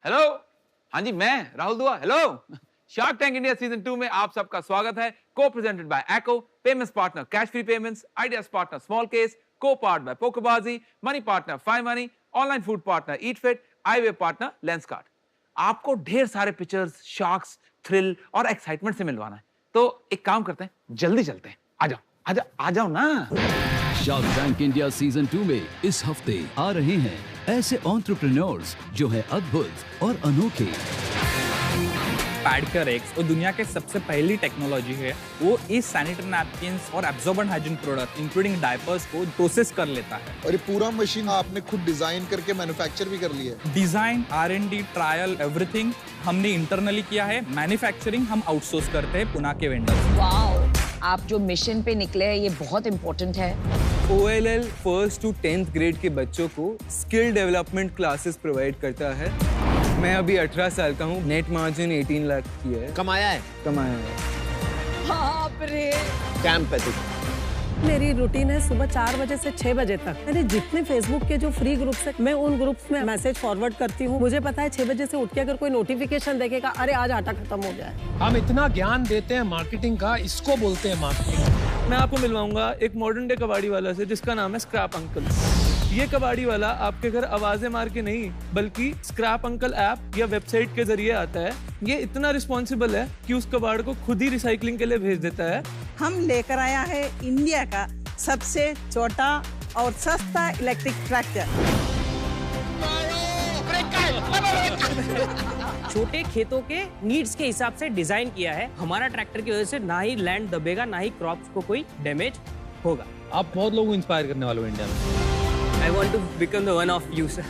Hello, हाँ जी, मैं Rahul Dua. Hello, shark tank India season 2 में आप सबका स्वागत है। Co presented by Acko, payments partner cash free payments, ideas partner small case, co part by Pokerbaazi, money partner five money, online food partner eat fit, eyewear partner Lenskart. आपको ढेर सारे pictures, shocks, thrill और excitement से मिलवाना है, तो एक काम करते हैं, जल्दी चलते हैं। आ जाओ ना। शार्क टैंक इंडिया सीजन 2 में इस हफ्ते आ रहे हैं ऐसे एंटरप्रेन्योर्स जो है अद्भुत और अनोखे। पैडकेयर एक्स वो दुनिया के सबसे पहली टेक्नोलॉजी है। वो इस सैनिटरी नैपकिन्स और absorbent hygiene product including diapers को प्रोसेस कर लेता है। और ये पूरा मशीन आपने खुद डिजाइन करके मैन्युफैक्चर भी कर लिया है? डिजाइन, R&D, ट्रायल, एवरीथिंग हमने इंटरनली किया है। मैन्युफैक्चरिंग हम आउटसोर्स करते हैं पुणे के वेंडर्स। वाओ, आप जो मिशन पे निकले हैं ये बहुत इम्पोर्टेंट है। OLL first to 10th grade के बच्चों को स्किल डेवलपमेंट क्लासेस प्रोवाइड करता है। मैं अभी 18 साल का हूँ। नेट मार्जिन 18 लाख की है। कमाया है। बाप रे। मेरी रूटीन है सुबह 4 बजे से 6 बजे तक। मैंने जितने फेसबुक के जो फ्री ग्रुप्स है, मैं उन ग्रुप्स में मैसेज फॉरवर्ड करती हूँ। मुझे पता है 6 बजे से उठ के अगर कोई नोटिफिकेशन देखेगा, अरे आज आटा खत्म हो गया है। हम इतना ज्ञान देते हैं मार्केटिंग का, इसको बोलते हैं मार्केटिंग। मैं आपको मिलवाऊंगा एक मॉडर्न डे कबाड़ी वाला से जिसका नाम है स्क्रैप अंकल। ये कबाड़ी वाला आपके घर आवाजें मार के नहीं बल्कि स्क्रैप अंकल ऐप या वेबसाइट के जरिए आता है। ये इतना रिस्पॉन्सिबल है कि उस कबाड़ को खुद ही रिसाइकलिंग के लिए भेज देता है। हम लेकर आया है इंडिया का सबसे छोटा और सस्ता इलेक्ट्रिक ट्रैक्टर। छोटे खेतों के नीड्स के हिसाब से डिजाइन किया है। हमारा ट्रैक्टर की वजह से ना ही लैंड दबेगा, ना ही क्रॉप्स को कोई डैमेज होगा। आप बहुत लोगों को इंस्पायर करने वाले हो इंडिया में। I want to become the one of you, sir.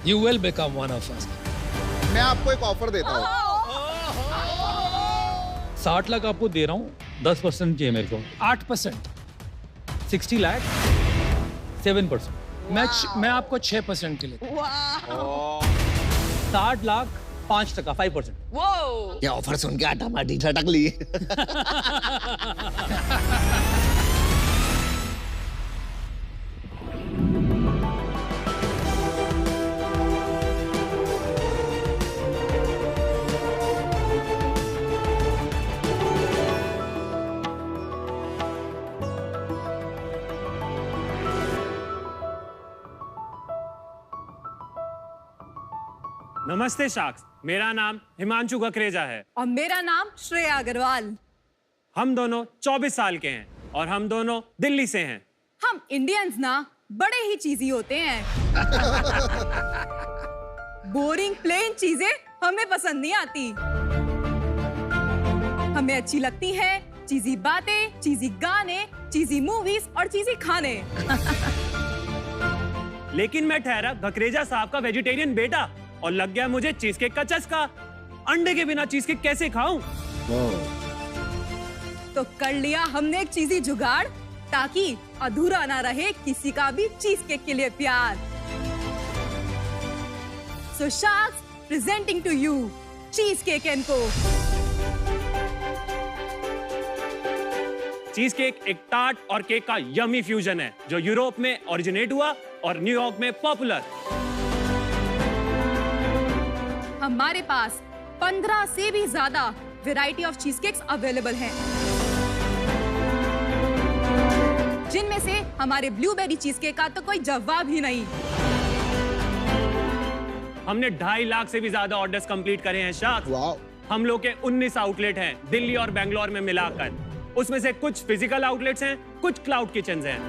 You will become one of us. मैं आपको एक ऑफर देता हूँ। 60 लाख आपको दे रहा हूँ, 10% चाहिए मेरे को। 8%। 60 लाख 7%। मैं आपको 6% के लिए। 60 लाख 5%, 5%। ये ऑफर सुन के आटा माटी ठटक ली। नमस्ते शार्क्स, मेरा नाम हिमांशु ककरेजा है और मेरा नाम श्रेया अग्रवाल। हम दोनों 24 साल के हैं और हम दोनों दिल्ली से हैं। हम इंडियंस ना बड़े ही चीजी होते हैं। बोरिंग प्लेन चीजें हमें पसंद नहीं आती। हमें अच्छी लगती है चीजी बातें, चीजी गाने, चीजी मूवीज और चीजी खाने। लेकिन मैं ठहरा ककरेजा साहब का वेजिटेरियन बेटा और लग गया मुझे चीज केक का चस्का। अंडे के बिना चीज केक कैसे खाऊं? तो कर लिया हमने एक चीजी जुगाड़, ताकि अधूरा ना रहे किसी का भी चीज केक के लिए प्यार। So Sharks presenting to you Cheesecake & Co. Cheese cake एक टार्ट और केक का यमी फ्यूजन है जो यूरोप में ओरिजिनेट हुआ और न्यूयॉर्क में पॉपुलर। हमारे पास 15 से भी ज्यादा वैरायटी ऑफ चीज केक्स अवेलेबल हैं, जिनमें से हमारे ब्लूबेरी चीज केक का तो कोई जवाब ही नहीं। हमने 2.5 लाख से भी ज्यादा ऑर्डर्स कंप्लीट करे हैं शार्क्स। वाह। हम लोग के 19 आउटलेट हैं दिल्ली और बेंगलोर में मिलाकर। उसमें से कुछ फिजिकल आउटलेट्स हैं, कुछ क्लाउड किचन्स हैं।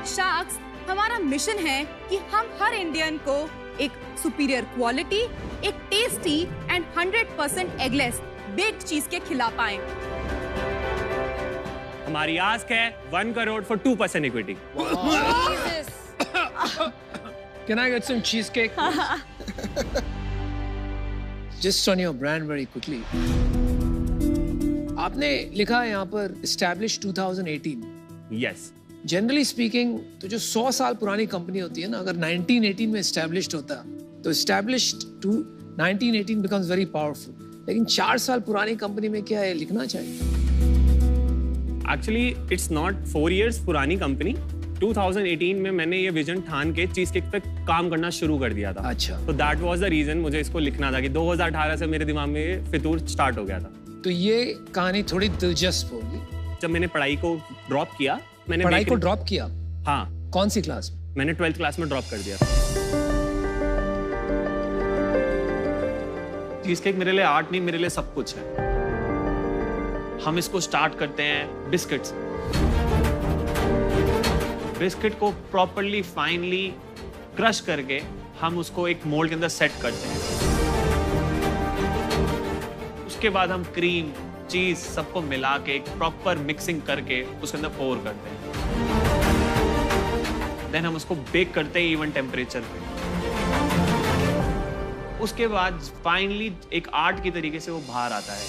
शार्क्स, हमारा मिशन है कि हम हर इंडियन को एक सुपीरियर क्वालिटी, एक tasty and 100% eggless baked cheese cake खिला पाएं। हमारी आस्क है 1 crore for 2% equity. Can I get some cheesecake? Just on your brand very quickly. आपने लिखा है यहाँ पर established 2018. Yes. जनरली स्पीकिंग तो जो 100 साल पुरानी कंपनी होती है ना, अगर 1918 में एस्टैब्लिश्ड होता तो established to 1918 becomes very powerful. लेकिन 4 साल पुरानी कंपनी में क्या है लिखना चाहिए? Actually, it's not 4 years पुरानी कंपनी, 2018 में मैंने ये विजन ठान के चीज केक पे काम करना शुरू कर दिया था। अच्छा। तो दैट वाज द रीजन मुझे इसको लिखना था कि 2018 से मेरे दिमाग में ये फितूर स्टार्ट हो गया था। तो ये कहानी थोड़ी दिलचस्प होगी। जब मैंने पढ़ाई को ड्रॉप किया, मैंने पढ़ाई को ड्रॉप किया? हाँ। कौन सी क्लास में? मैंने 12th क्लास में ड्रॉप कर दिया था। चीज केक मेरे लिए आर्ट नहीं, मेरे लिए सब कुछ है। हम इसको स्टार्ट करते हैं बिस्किट से। बिस्किट को प्रॉपर्ली फाइनली क्रश करके हम उसको एक मोल्ड के अंदर सेट करते हैं। उसके बाद हम क्रीम, चीज सबको मिला के एक प्रॉपर मिक्सिंग करके उसके अंदर पोर करते हैं। देन हम उसको बेक करते हैं इवन टेम्परेचर पे। उसके बाद फाइनली एक आर्ट की तरीके से वो बाहर आता है।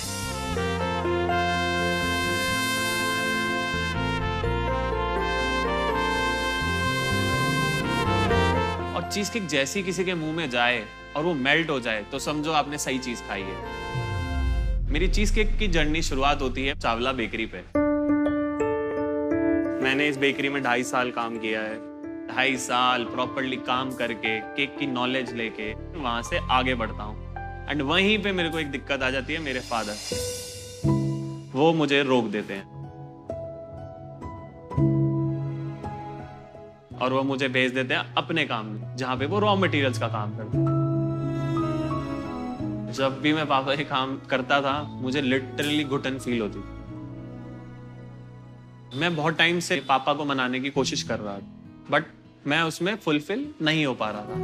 और चीज केक जैसी किसी के मुंह में जाए और वो मेल्ट हो जाए तो समझो आपने सही चीज खाई है। मेरी चीज केक की जर्नी शुरुआत होती है चावला बेकरी पे। मैंने इस बेकरी में 2.5 साल काम किया है। 2.5 साल प्रॉपर्ली काम करके केक की नॉलेज लेके वहां से आगे बढ़ता हूँ। एंड वहीं पे मेरे को एक दिक्कत आ जाती है, मेरे फादर वो मुझे रोक देते हैं और वो मुझे भेज देते हैं अपने काम में, जहां पे वो रॉ मटेरियल्स का काम करते हैं। जब भी मैं पापा के काम करता था मुझे लिटरली घुटन फील होती। मैं बहुत टाइम से पापा को मनाने की कोशिश कर रहा था, बट मैं उसमें फुलफिल नहीं हो पा रहा था।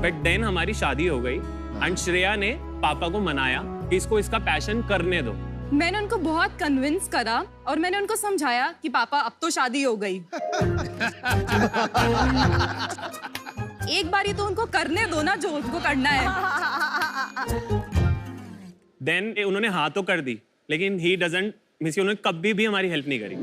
बट देन हमारी शादी हो गई एंड श्रेया ने पापा को मनाया कि इसको इसका पैशन करने दो। मैंने उनको बहुत कन्विंस करा और मैंने उनको समझाया कि पापा अब तो शादी हो गई। एक बारी तो उनको करने दो ना जो उनको करना है। देन उन्होंने हाँ तो कर दी, लेकिन ही डजंट मींस उन्होंने कभी भी हमारी हेल्प नहीं करी।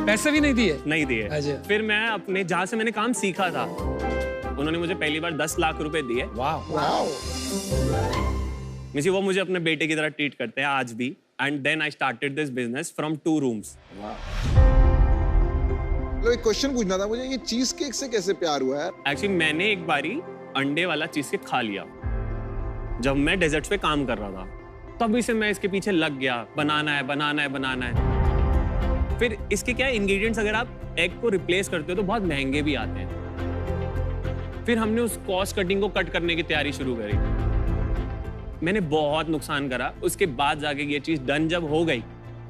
पैसे भी नहीं दिए? नहीं दिए। फिर मैं अपने जहां से मैंने काम सीखा था उन्होंने मुझे पहली बार 10 लाख रुपए दिए। वाह। मींस वो मुझे अपने बेटे की तरह ट्रीट करते हैं आज भी। And then I started this business from 2 rooms. एक क्वेश्चन पूछना था मुझे, ये चीज केक से कैसे प्यार हुआ है? एक्चुअली मैंने एक बारी अंडे वाला चीज केक खा लिया जब मैं डेजर्ट्स पे काम कर रहा था। तभी से मैं इसके पीछे लग गया, बनाना है बनाना है बनाना है। फिर इसके क्या इंग्रेडिएंट्स अगर आप एग को रिप्लेस करते हो तो बहुत महंगे भी आते हैं। फिर हमने उस कॉस्ट कटिंग को कट करने की तैयारी शुरू करी। मैंने बहुत नुकसान करा। उसके बाद जाके ये चीज डन जब हो गई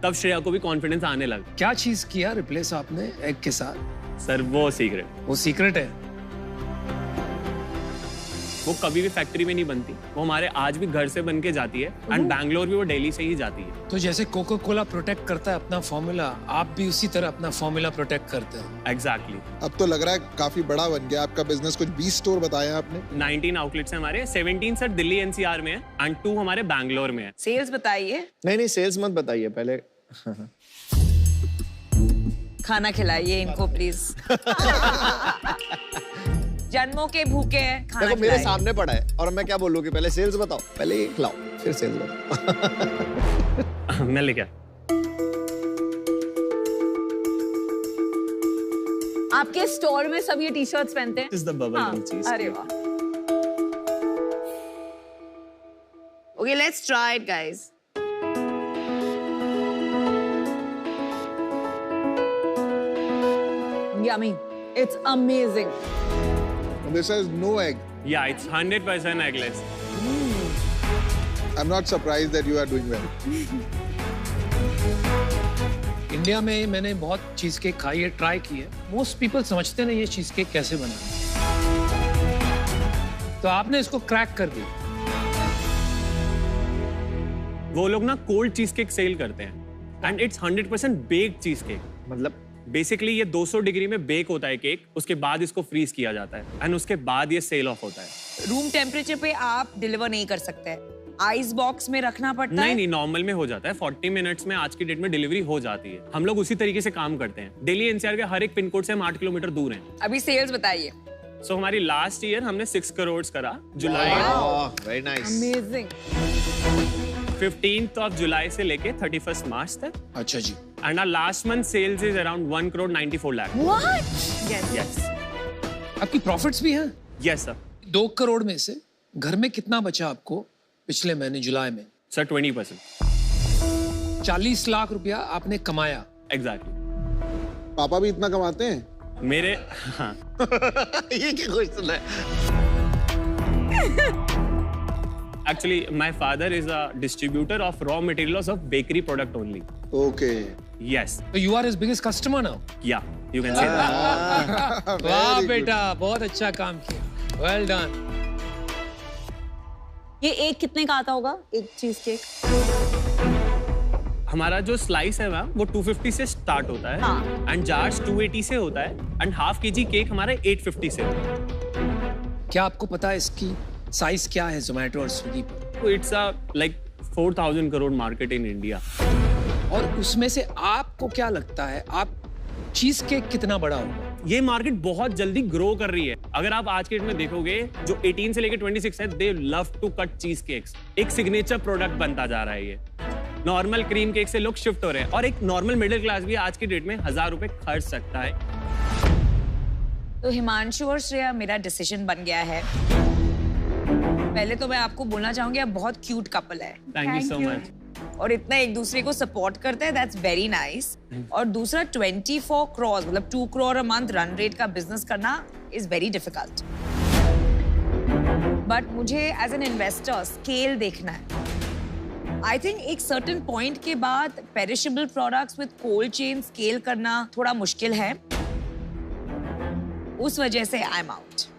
तब श्रेया को भी कॉन्फिडेंस आने लगा। क्या चीज किया रिप्लेस आपने एग के साथ? सर वो सीक्रेट। वो सीक्रेट है? वो कभी भी फैक्ट्री में नहीं बनती, वो हमारे आज भी घर से बन के जाती है। एंड बैंगलोर भी वो दिल्ली से ही जाती है। तो जैसे कोका कोला प्रोटेक्ट करता है अपना फॉर्मूला, आप भी उसी तरह अपना फॉर्मूला प्रोटेक्ट करते हैं। एग्जैक्टली। अब तो लग रहा है काफी बड़ा बन गया आपका बिजनेस। कुछ 20 स्टोर बताया आपने। 19 आउटलेट्स हैं हमारे। 17 सर दिल्ली एनसीआर में है एंड 2 हमारे बैंगलोर में है। सेल्स बताइए। नहीं सेल्स मत बताइए पहले। खाना खिलाइए इनको प्लीज। जन्मों के भूखे हैं, खाना देखो मेरे खिलाइए। सामने पड़ा है और मैं क्या बोलूँ कि पहले सेल्स बताओ, पहले ये खिलाओ फिर सेल्स बताओ। मैं लेके आपके स्टोर में सब ये टी शर्ट्स पहनते हैं? This is the bubble gum cheese अरे वाह। Okay, let's try it, guys. Yummy. It's amazing. This has no egg. Yeah, it's 100% eggless. I'm not surprised that you are doing well. India में मैंने बहुत cheese cake खाई है, try की है। Most people समझते नहीं ये चीज केक कैसे बना। तो आपने इसको क्रैक कर दिया। वो लोग ना कोल्ड चीज केक सेल करते हैं and it's 100% baked cheese cake. मतलब बेसिकली ये 200 डिग्री में बेक होता है केक, उसके बाद इसको फ्रीज किया जाता है एंड उसके बाद ये सेल ऑफ होता है। रूम टेम्परेचर पे आप डिलीवर नहीं कर सकते, आइस बॉक्स में रखना पड़ता है? नहीं नॉर्मल में हो जाता है। 40 मिनट्स में आज की डेट में डिलीवरी हो जाती है। हम लोग उसी तरीके से काम करते हैं। दिल्ली एनसीआर के हर एक पिन कोड से हम 8 किलोमीटर दूर हैं। अभी सेल्स बताइए। सो हमारी लास्ट ईयर हमने 6 करोड़ करा जुलाई। Very nice. Amazing. 15th of July से लेके 31st March तक. अच्छा जी. And our last month sales is around 1 crore 94 lakh. What? Yes. आपकी प्रॉफिट्स भी हैं? Yes sir. 2 करोड़ में से घर में कितना बचा आपको पिछले महीने जुलाई में? Sir 20%. 40 लाख रुपया आपने कमाया. Exactly. पापा भी इतना कमाते हैं? मेरे हाँ. ये क्या क्वेश्चन है? Actually, my father is a distributor of raw materials of bakery product only. Okay. Yes. So you are his biggest customer now. Yeah, you can say that. वाह बेटा, बहुत अच्छा काम किया. Well done. ये एक कितने का आता होगा? एक चीज केक? हमारा जो स्लाइस है मैम वो 250 से स्टार्ट होता है एंड जार्स 280 से होता है एंड हाफ केजी केक हमारा 850 से होता है. क्या आपको पता है इसकी साइज क्या है जोमेटो और स्विगी पर? तो it's a like 4000 crore market in India. और उसमें से आपको क्या लगता है आप चीज केक कितना बड़ा होगा? ये मार्केट बहुत जल्दी ग्रो कर रही है. अगर आप आज के डेट में देखोगे जो 18 से लेकर 26 है दे लव टू कट चीज केक्स. एक सिग्नेचर प्रोडक्ट बनता जा रहा है ये. नॉर्मल क्रीम केक से लोग शिफ्ट हो रहे हैं और एक नॉर्मल मिडिल क्लास भी आज की डेट में 1000 रुपए खर्च सकता है. तो हिमांशु और श्रेया मेरा डिसीजन बन गया है. पहले तो मैं आपको बोलना चाहूंगी आप बहुत क्यूट कपल है. Thank you so much. और इतना एक दूसरे को सपोर्ट करते हैं दैट्स वेरी नाइस. और दूसरा 24 करोड़ मतलब 2 crore a month run rate का बिजनेस करना इज वेरी डिफिकल्ट. बट मुझे एज एन इन्वेस्टर स्केल देखना है. आई थिंक एक सर्टेन पॉइंट के बाद perishable products with cold chain scale करना थोड़ा मुश्किल है. उस वजह से आई एम आउट.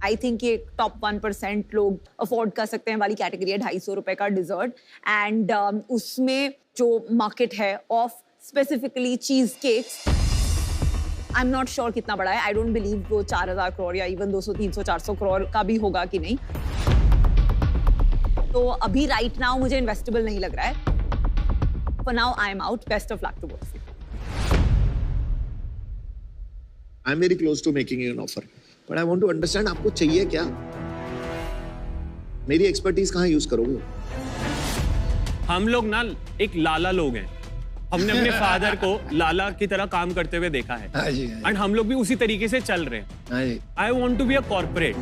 आई थिंक ये टॉप 1% लोग अफोर्ड कर सकते हैं वाली कैटेगरी है 250 रुपए का डिजर्ट. एंड उसमें जो मार्केट है ऑफ स्पेसिफिकली चीज cakes I am not sure कितना बड़ा है. आई डोंट बिलीव वो 4000 करोड़ या इवन 200 300 400 करोड़ का भी होगा कि नहीं. तो अभी राइट नाउ मुझे इन्वेस्टेबल नहीं लग रहा है. For now I am out. Best of luck to both. I am very close to making you an offer but I want to understand आपको चाहिए क्या? मेरी एक्सपर्टीज कहाँ यूज करोगे? हम लोग ना एक लाला लोग हैं. हमने अपने फादर को लाला की तरह काम करते हुए देखा है एंड हम लोग भी उसी तरीके से चल रहे हैं. I want to be a corporate.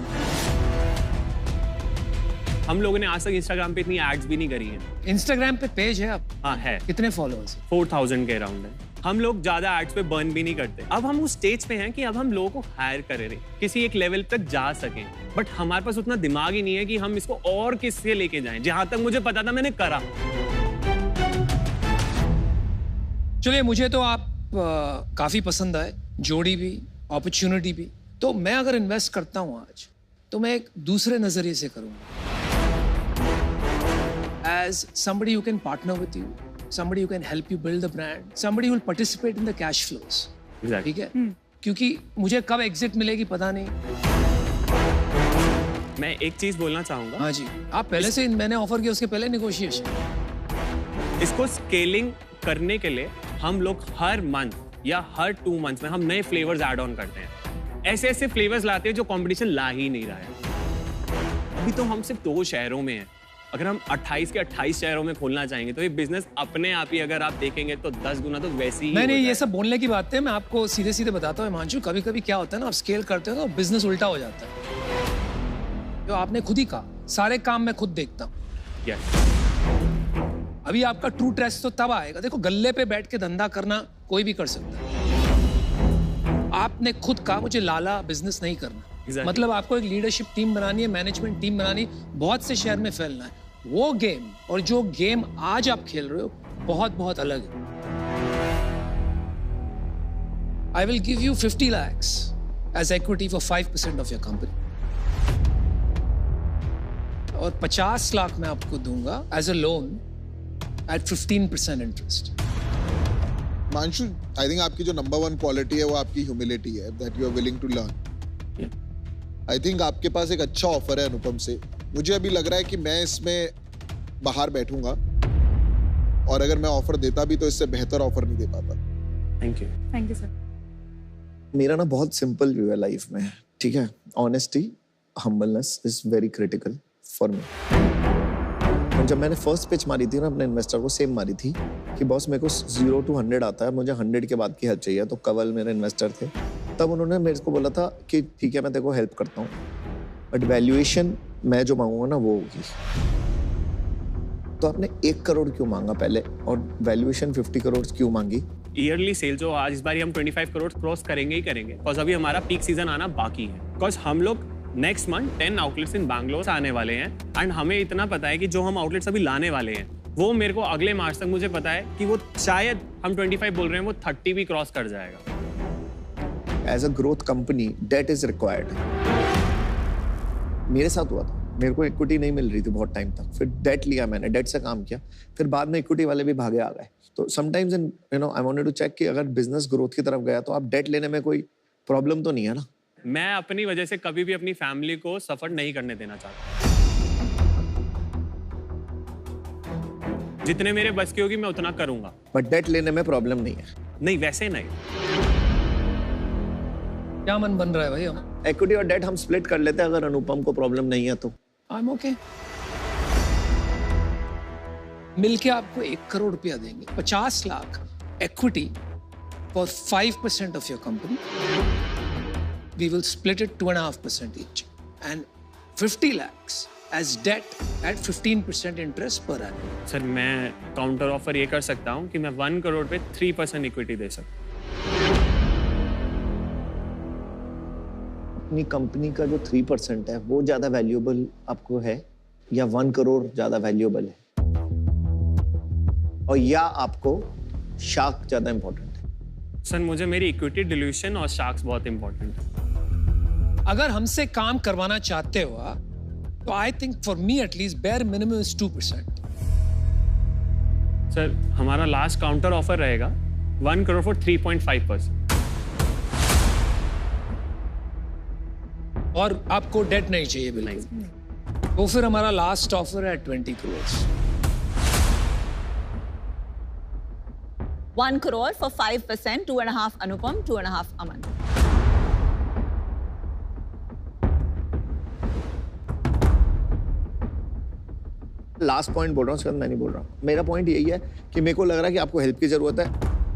हम लोगों ने आज तक इंस्टाग्राम पे इतनी एड्स भी नहीं करी है. इंस्टाग्राम पे पेज है आप? हाँ है. कितने फॉलोअर्स? 4000 के अराउंड है. हम लोग ज्यादा एड्स पे बर्न भी नहीं करते. अब हम उस स्टेज पे हैं कि अब हम लोगों को हायर कर रहे हैं किसी एक लेवल तक जा सकें. बट हमारे पास उतना दिमाग ही नहीं है कि हम इसको और किससे लेके जाएं. जहां तक मुझे पता था मैंने करा. चलिए मुझे तो आप काफी पसंद आए. जोड़ी भी अपॉर्चुनिटी भी. तो मैं अगर इन्वेस्ट करता हूं आज तो मैं एक दूसरे नजरिए से करूंगा. As somebody who can partner with you, somebody who can help you build the brand, somebody who will participate in the cash flows. Exactly. ठीक है? क्योंकि मुझे कब एग्जिट मिलेगी पता नहीं. मैं एक चीज बोलना चाहूंगा. हाँ जी. आप पहले से मैंने ऑफर किया उसके पहले नेगोशिएशन. इसको स्केलिंग करने के लिए हम लोग हर मंथ या हर 2 मंथ्स में हम नए फ्लेवर्स ऐड ऑन करते हैं. ऐसे ऐसे फ्लेवर्स लाते हैं जो कंपटीशन ला ही नहीं रहा है. अभी तो हम सिर्फ 2 शहरों में हैं. अगर हम 28 के 28 शहरों में खोलना चाहेंगे तो ये बिजनेस अपने आप ही अगर आप देखेंगे तो 10 गुना तो वैसे ही. नहीं ये सब बोलने की बात है. मैं आपको सीधे सीधे बताता हूँ हिमांशु. कभी कभी क्या होता है ना आप स्केल करते हो तो बिजनेस उल्टा हो जाता है. जो आपने खुद ही कहा सारे काम मैं खुद देखता हूँ. अभी आपका ट्रू टेस्ट तो तब आएगा. देखो गल्ले पे बैठ के धंधा करना कोई भी कर सकता है. आपने खुद कहा मुझे लाला बिजनेस नहीं करना. मतलब आपको एक लीडरशिप टीम बनानी है, मैनेजमेंट टीम बनानी, बहुत से शहर में फैलना है. वो गेम और जो गेम आज आप खेल रहे हो बहुत बहुत अलग है. I will give you 50 lakhs as equity for 5% of your company. और 50 लाख मैं आपको दूंगा as a loan at 15% interest. मांशु, I think आपकी जो नंबर 1 क्वालिटी है वो आपकी ह्यूमिलिटी है, that you are willing to learn. I think आपके पास एक अच्छा ऑफर है अनुपम से. मुझे अभी लग रहा है कि मैं इसमें बाहर बैठूंगा और अगर मैं ऑफर देता भी तो इससे बेहतर ऑफर नहीं दे पाता. Thank you. Thank you sir. मेरा ना बहुत सिंपल व्यू है लाइफ में. ठीक है, honesty, humbleness is very critical for me. जब मैंने फर्स्ट पिच मारी थी ना अपने इन्वेस्टर को, सेम मारी थी कि बॉस मेरे को 0 to 100 आता है, मुझे 100 के बाद की हेल्प चाहिए। तो कंवल मेरे इन्वेस्टर थे, तब उन्होंने मेरे को बोला था कि ठीक है मैं तेरे को हेल्प करता हूँ, बट वैल्यूएशन मैं जो मांगूंगा ना वो होगी। तो आपने 1 करोड़ क्यों मांगा पहले और वैल्यूएशन 50 करोड़ क्यों मांगी? ईयरली सेल जो आज इस बार हम 25 करोड़ क्रॉस करेंगे ही करेंगे, बिकॉज अभी हमारा पीक सीजन आना बाकी है। बिकॉज हम लोग नेक्स्ट मंथ 10 आउटलेट्स इन बैंगलोर आने वाले हैं, एंड हमें इतना पता है कि जो हम आउटलेट्स अभी लाने वाले हैं वो मेरे को अगले मार्च तक मुझे पता है कि वो शायद हम 25 बोल रहे हैं वो 30 भी क्रॉस कर जाएगा। As a growth company debt is required. मेरे साथ हुआ था, मेरे को इक्विटी नहीं मिल रही थी बहुत टाइम तक, फिर डेट लिया मैंने, डेट से काम किया, फिर बाद में इक्विटी वाले भी भागे आ गए। तो sometimes in you know I wanted to check कि अगर बिजनेस ग्रोथ की तरफ गया तो आप डेट लेने में कोई प्रॉब्लम तो नहीं है ना। मैं अपनी वजह से कभी भी अपनी फैमिली को सफर नहीं करने देना चाहता। जितने मेरे बस की होगी मैं उतना करूंगा, बट डेट लेने में प्रॉब्लम नहीं है। नहीं वैसे नहीं। क्या मन बन रहा है भाई? हम इक्विटी और डेट हम स्प्लिट कर लेते हैं अगर अनुपम को प्रॉब्लम नहीं है तो। I am okay. मिलके आपको 1 करोड़ रुपया देंगे, 50 lakh equity for 5% of your company. We will split it 2.5% each, and 50 lakhs as debt at 15% interest per annum. Sir मैं काउंटर ऑफर ये कर सकता हूँ कि मैं 1 करोड़ पे 3% इक्विटी दे सकता हूँ। अपनी कंपनी का जो 3% है वो ज्यादा वैल्यूएबल आपको है या 1 करोड़ ज्यादा वैल्यूएबल है, और या आपको शार्क ज्यादा इंपॉर्टेंट है? सर मुझे मेरी इक्विटी डिल्यूशन और शार्क्स बहुत इंपॉर्टेंट है। अगर हमसे काम करवाना चाहते हो तो I think for me at least bare minimum is 2%। Sir हमारा लास्ट काउंटर ऑफर रहेगा 1 करोड़ फॉर 3.5%। और आपको डेट नहीं चाहिए बिल्कुल, तो फिर हमारा लास्ट ऑफर है 20 crore. 1 crore for 5%, 2.5 Anupam, 2.5 Aman. Last point बोल रहा हूँ, उसके बाद मैं नहीं बोल रहा हूँ। मेरा पॉइंट यही है कि मेरे को लग रहा है कि आपको हेल्प की जरूरत है।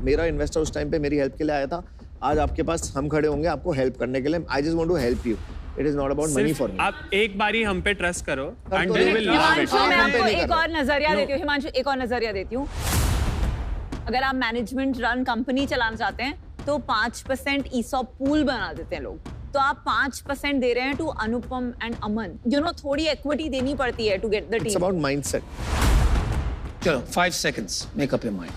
मेरा इन्वेस्टर उस टाइम पे मेरी हेल्प के लिए आया था, आज आपके पास हम खड़े होंगे आपको हेल्प करने के लिए। I just want to help you, it is not about money for me. आप एक बारी हम पे ट्रस्ट करो एंड तो you will love it. Himanshu मैं आपको एक और नजरिया देती हूँ, हिमांशु एक और नजरिया देती हूँ। अगर आप मैनेजमेंट रन कंपनी चलाना चाहते हैं तो 5% ESOP पूल बना देते हैं लोग, तो आप 5% दे रहे हैं to Anupam and Aman. You know थोड़ी इक्विटी देनी पड़ती है to get the team. It's about mindset. चलो 5 seconds, make up your mind.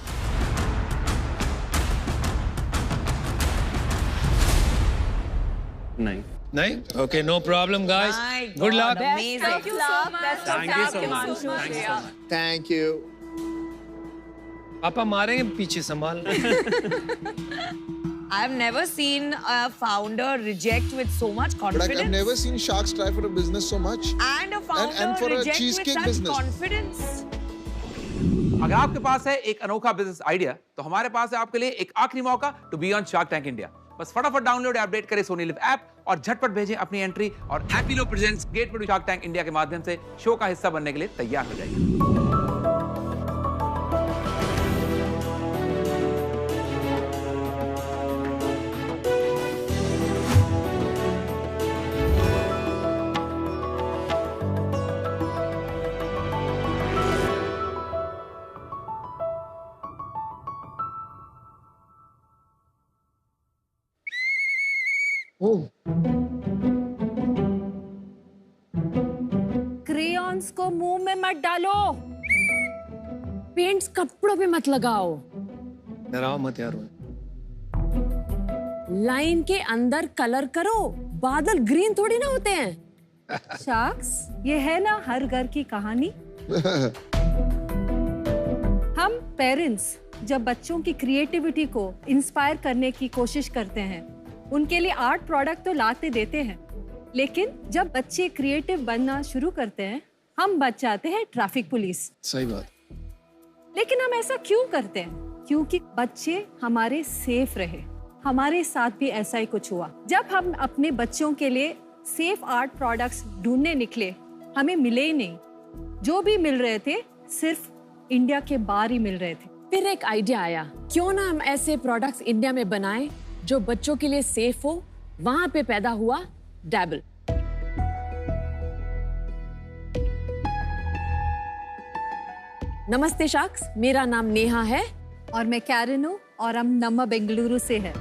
नहीं नहीं? Okay, no problem guys, good luck. Thank you so much. Thank you so much. Thank you so much. Thank you. पापा मारेंगे पीछे, संभाल। I've never seen a founder reject with so much But confidence. I've never seen sharks try for a business so much. And a founder and for a reject with cheesecake such business. confidence. अगर आपके पास है एक अनोखा business idea तो हमारे पास है आपके लिए एक आखिरी मौका to be on shark tank India. बस फटाफट डाउनलोड अपडेट करें सोनी लिव ऐप और झटपट भेजें अपनी एंट्री और Happilo presents gateway to shark tank India के माध्यम से शो का हिस्सा बनने के लिए तैयार हो जाइए। क्रेयॉन्स को मुंह में मत डालो, पेंट्स कपड़ों पे मत लगाओ, डराओ मत यार। लाइन के अंदर कलर करो, बादल ग्रीन थोड़ी ना होते हैं। शार्क्स, ये है ना हर घर की कहानी। हम पेरेंट्स जब बच्चों की क्रिएटिविटी को इंस्पायर करने की कोशिश करते हैं, उनके लिए आर्ट प्रोडक्ट तो लाते देते हैं, लेकिन जब बच्चे क्रिएटिव बनना शुरू करते हैं हम बच जाते हैं ट्रैफिक पुलिस। सही बात। लेकिन हम ऐसा क्यों करते हैं? क्योंकि बच्चे हमारे सेफ रहे। हमारे साथ भी ऐसा ही कुछ हुआ। जब हम अपने बच्चों के लिए सेफ आर्ट प्रोडक्ट्स ढूंढने निकले हमें मिले ही नहीं। जो भी मिल रहे थे सिर्फ इंडिया के बाहर ही मिल रहे थे। फिर एक आइडिया आया, क्यों ना हम ऐसे प्रोडक्ट्स इंडिया में बनाएं जो बच्चों के लिए सेफ हो। वहां पे पैदा हुआ डैबल। नमस्ते शाक्स, मेरा नाम नेहा है और मैं कैरन हूँ और हम नम्मा बेंगलुरु से है।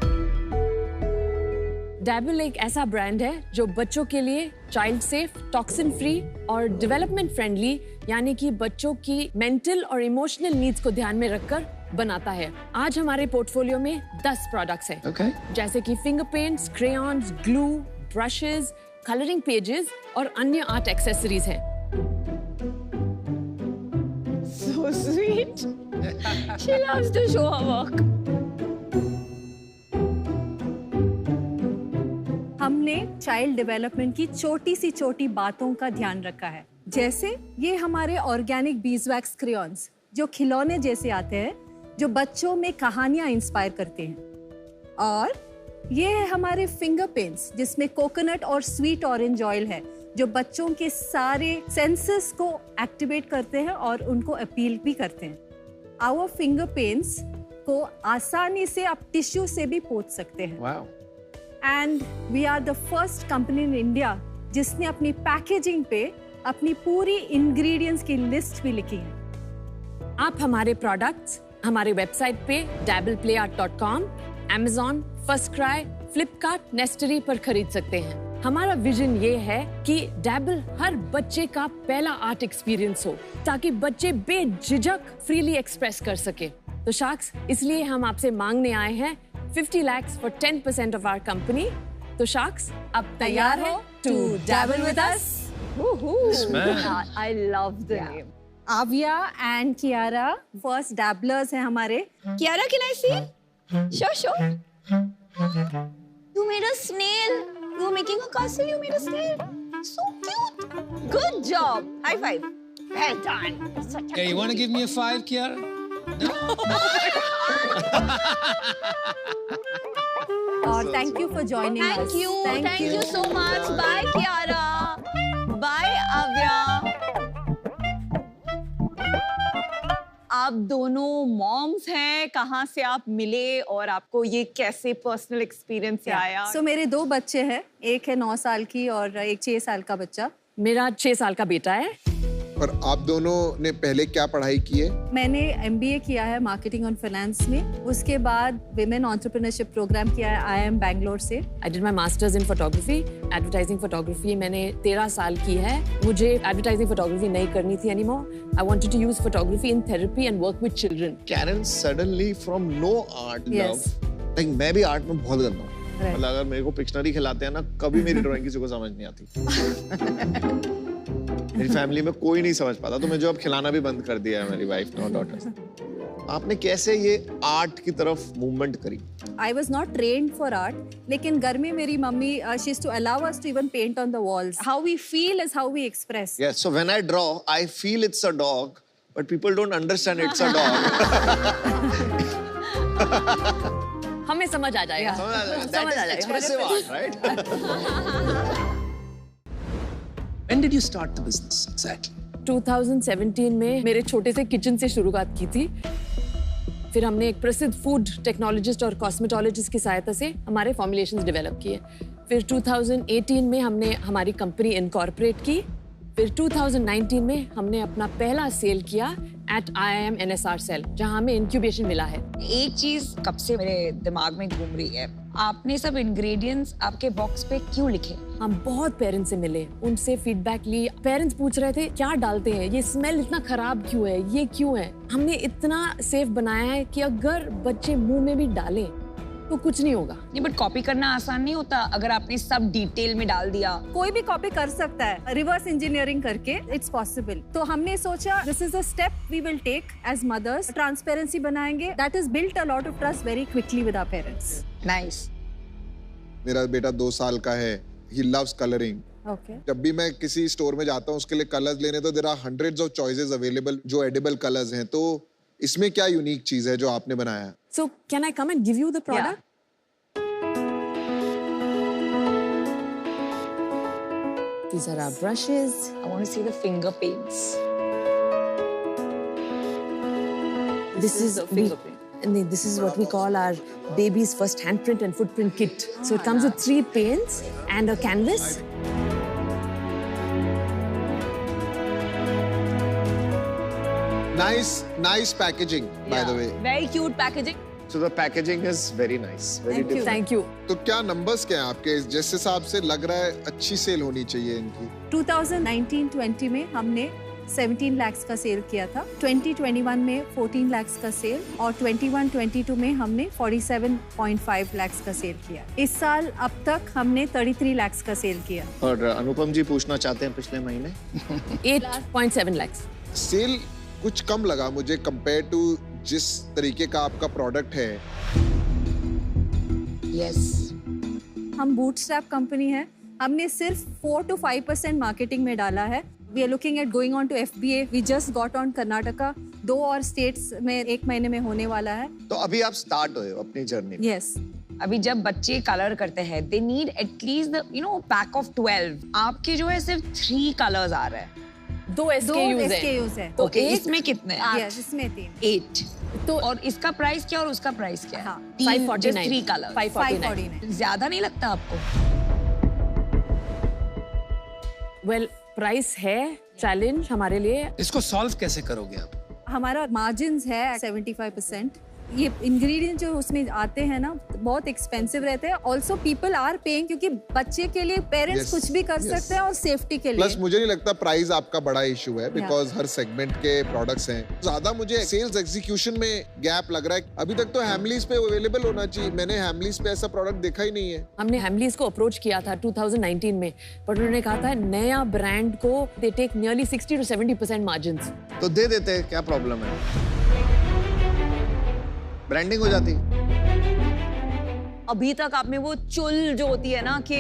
डैबल एक ऐसा ब्रांड है जो बच्चों के लिए चाइल्ड सेफ, टॉक्सिन फ्री और डेवलपमेंट फ्रेंडली, यानी कि बच्चों की मेंटल और इमोशनल नीड्स को ध्यान में रखकर बनाता है। आज हमारे पोर्टफोलियो में 10 प्रोडक्ट्स हैं, जैसे कि finger paints, crayons, glue, brushes, colouring pages और अन्य आर्ट एक्सेसरीज हैं। So sweet. She loves to show her work. हमने चाइल्ड डेवलपमेंट की छोटी सी छोटी बातों का ध्यान रखा है, जैसे ये हमारे ऑर्गेनिक बीजवैक्स क्रेयॉन्स जो खिलौने जैसे आते हैं, जो बच्चों में कहानियां इंस्पायर करते हैं। और ये है हमारे फिंगर पेंट्स जिसमें कोकोनट और स्वीट ऑरेंज ऑयल है, जो बच्चों के सारे सेंसेस को एक्टिवेट करते हैं और उनको अपील भी करते हैं। आवर फिंगर पेंट्स को आसानी से आप टिश्यू से भी पोंछ सकते हैं। Wow. And we are the first company in India जिसने अपनी पैकेजिंग पे अपनी पूरी इंग्रेडिएंट्स की लिस्ट भी लिखी है। आप हमारे प्रोडक्ट्स हमारे वेबसाइट पे dabbleplayart.com, Amazon, फर्स्टक्राई, फ्लिपकार्ट, नेस्टरी पर खरीद सकते हैं। हमारा विजन ये है कि डैबल हर बच्चे का पहला आर्ट एक्सपीरियंस हो, ताकि बच्चे बेझिझक फ्रीली एक्सप्रेस कर सके। तो शाक्स, इसलिए हम आपसे मांगने आए हैं 50 lakhs for 10% of our company। तो शाक्स, अब तैयार हो to dabble with us? I love the name. Aviya and Kiara first dabblers हैं हमारे। Kiara, can I see? Sure. You made a snail. You were making a castle. You made a snail. So cute. Good job. High five. Well done. Hey, you want to give me a 5, Kiara? और thank you for joining us. Thank you so much. Bye, Kiara. Bye, Avya. आप दोनों moms हैं, कहाँ से आप मिले और आपको ये कैसे पर्सनल एक्सपीरियंस आया? सो मेरे 2 बच्चे हैं, एक है 9 साल की और एक 6 साल का बच्चा। मेरा 6 साल का बेटा है। और आप दोनों ने पहले क्या पढ़ाई की है? मैंने MBA किया है मार्केटिंग और फाइनेंस में। उसके बाद विमेन एंटरप्रेन्योरशिप प्रोग्राम किया है IIM बैंगलोर से। I did my masters in photography, advertising photography मैंने 13 साल की है। मुझे advertising photography नहीं करनी थी anymore. I wanted to use photography in therapy and work with children. Karen suddenly from no art love, like मैं भी आर्ट में बहुत गंदा हूँ। मतलब अगर मेरे को पिक्शनरी खिलाते हैं ना, कभी मेरी ड्राइंग किसी को समझ नहीं आती। मेरी फैमिली में कोई नहीं समझ पाता, तो मैं जो अब खिलाना भी बंद कर दिया है मेरी वाइफ ने और डॉटर्स। आपने कैसे ये आर्ट की तरफ मूवमेंट करी? I was not trained for art, लेकिन घर में मेरी mummy she used to allow us to even paint on the walls. How we feel is how we express. Yes, so when I draw, I feel it's a dog, but people don't understand it's a dog. हमें समझ आ जाएगा। समझ आ जाएगा। Expressive art, right? When did you start the business exactly? 2017 में मेरे छोटे से kitchen से शुरुआत की थी। फिर हमने एक प्रसिद्ध फूड टेक्नोलॉजिस्ट और कॉस्मेटोलॉजिस्ट की सहायता से हमारे फॉर्मुलेशंस डेवलप किए। फिर 2018 में हमने हमारी कंपनी इनकॉर्पोरेट की। फिर 2019 में हमने अपना पहला सेल किया एट IIM NSR सेल, जहां हमें इंक्यूबेशन मिला है। एक चीज कब से मेरे दिमाग में घूम रही है, आपने सब इंग्रेडिएंट्स आपके बॉक्स पे क्यों लिखे? हम बहुत पेरेंट्स से मिले, उनसे फीडबैक ली। पेरेंट्स पूछ रहे थे क्या डालते हैं, ये स्मेल इतना खराब क्यों है, ये क्यों है। हमने इतना सेफ बनाया है कि अगर बच्चे मुंह में भी डालें तो कुछ नहीं होगा। नहीं, बट कॉपी करना आसान नहीं होता अगर आपने सब डिटेल में डाल दिया। कोई भी कॉपी कर सकता है, रिवर्स इंजीनियरिंग करके इट्स पॉसिबल। तो हमने सोचा this is a step we will take as mothers. Transparency बनाएंगे, that is built a lot of trust very quickly with our parents. Nice. मेरा बेटा 2 साल का है, ही लव्स कलरिंग। Okay. जब भी मैं किसी स्टोर में जाता हूँ उसके लिए कलर्स लेने, तो there are hundreds of choices available जो एडिबल कलर्स हैं। तो इसमें क्या यूनिक चीज है जो आपने बनाया? So can I come and give you the product? These are our brushes. I want to see the finger paints. This is this is what we call our baby's first handprint and footprint kit. So it comes with 3 paints and a canvas. Nice packaging, by the way. Very cute packaging. So the packaging is very nice, very different. Thank you. तो क्या numbers क्या हैं आपके? जिस हिसाब से लग रहा है अच्छी सेल होनी चाहिए इनकी। 2019-20 में हमने 17 lakhs का सेल किया था, 2021 में 14 lakhs का सेल और 21-22 में हमने 47.5 lakhs का सेल किया। इस साल अब तक हमने 33 lakhs का सेल किया। और अनुपम जी पूछना चाहते हैं पिछले महीने 8.7 lakhs। सेल कुछ कम लगा मुझे कंपेयर टू जिस तरीके का आपका प्रोडक्ट है। Yes. हम बूटस्ट्रैप कंपनी है, हमने सिर्फ 4 to 5% मार्केटिंग में डाला है। We are looking at going on to FBA. We just got on Karnataka. 2 और स्टेट्स में 1 महीने में होने वाला है। तो अभी आप स्टार्ट हुए हो अपनी जर्नी। Yes. अभी जब बच्चे कलर करते हैं, they need at least the pack of 12. आपके जो है सिर्फ 3 कलर्स आ रहे हैं। 2 SKUs है। तो इसमें कितने? Yes, इसमें 3। 8। तो और इसका प्राइस क्या और उसका प्राइस क्या है? हाँ, 549। 3 कलर। 549। ज्यादा नहीं लगता आपको? Well, प्राइस है चैलेंज हमारे लिए। इसको सॉल्व कैसे करोगे आप? हमारा मार्जिन्स है 75%। ये इंग्रेडिएंट जो उसमें आते हैं ना बहुत एक्सपेंसिव रहते हैं। ऑल्सो पीपल आर पेइंग क्योंकि बच्चे के लिए पेरेंट्स कुछ भी कर सकते हैं और सेफ्टी के लिए। प्लस मुझे नहीं लगता प्राइस आपका बड़ा इशू है बिकॉज हर सेगमेंट के प्रोडक्ट्स हैं। ज्यादा मुझे सेल्स एग्जीक्यूशन में गैप लग रहा है। अभी तक तो हैमलीज पे अवेलेबल होना चाहिए। मैंने हैमलीज पे ऐसा प्रोडक्ट देखा ही नहीं है। हमने हैमलीज को अप्रोच किया था 2019 में, बट उन्होंने कहा था नया ब्रांड को they take nearly 60 to 70% margins. तो दे देते हैं, क्या प्रॉब्लम है? ब्रांडिंग हो जाती। अभी तक आप में वो चुल जो होती है ना कि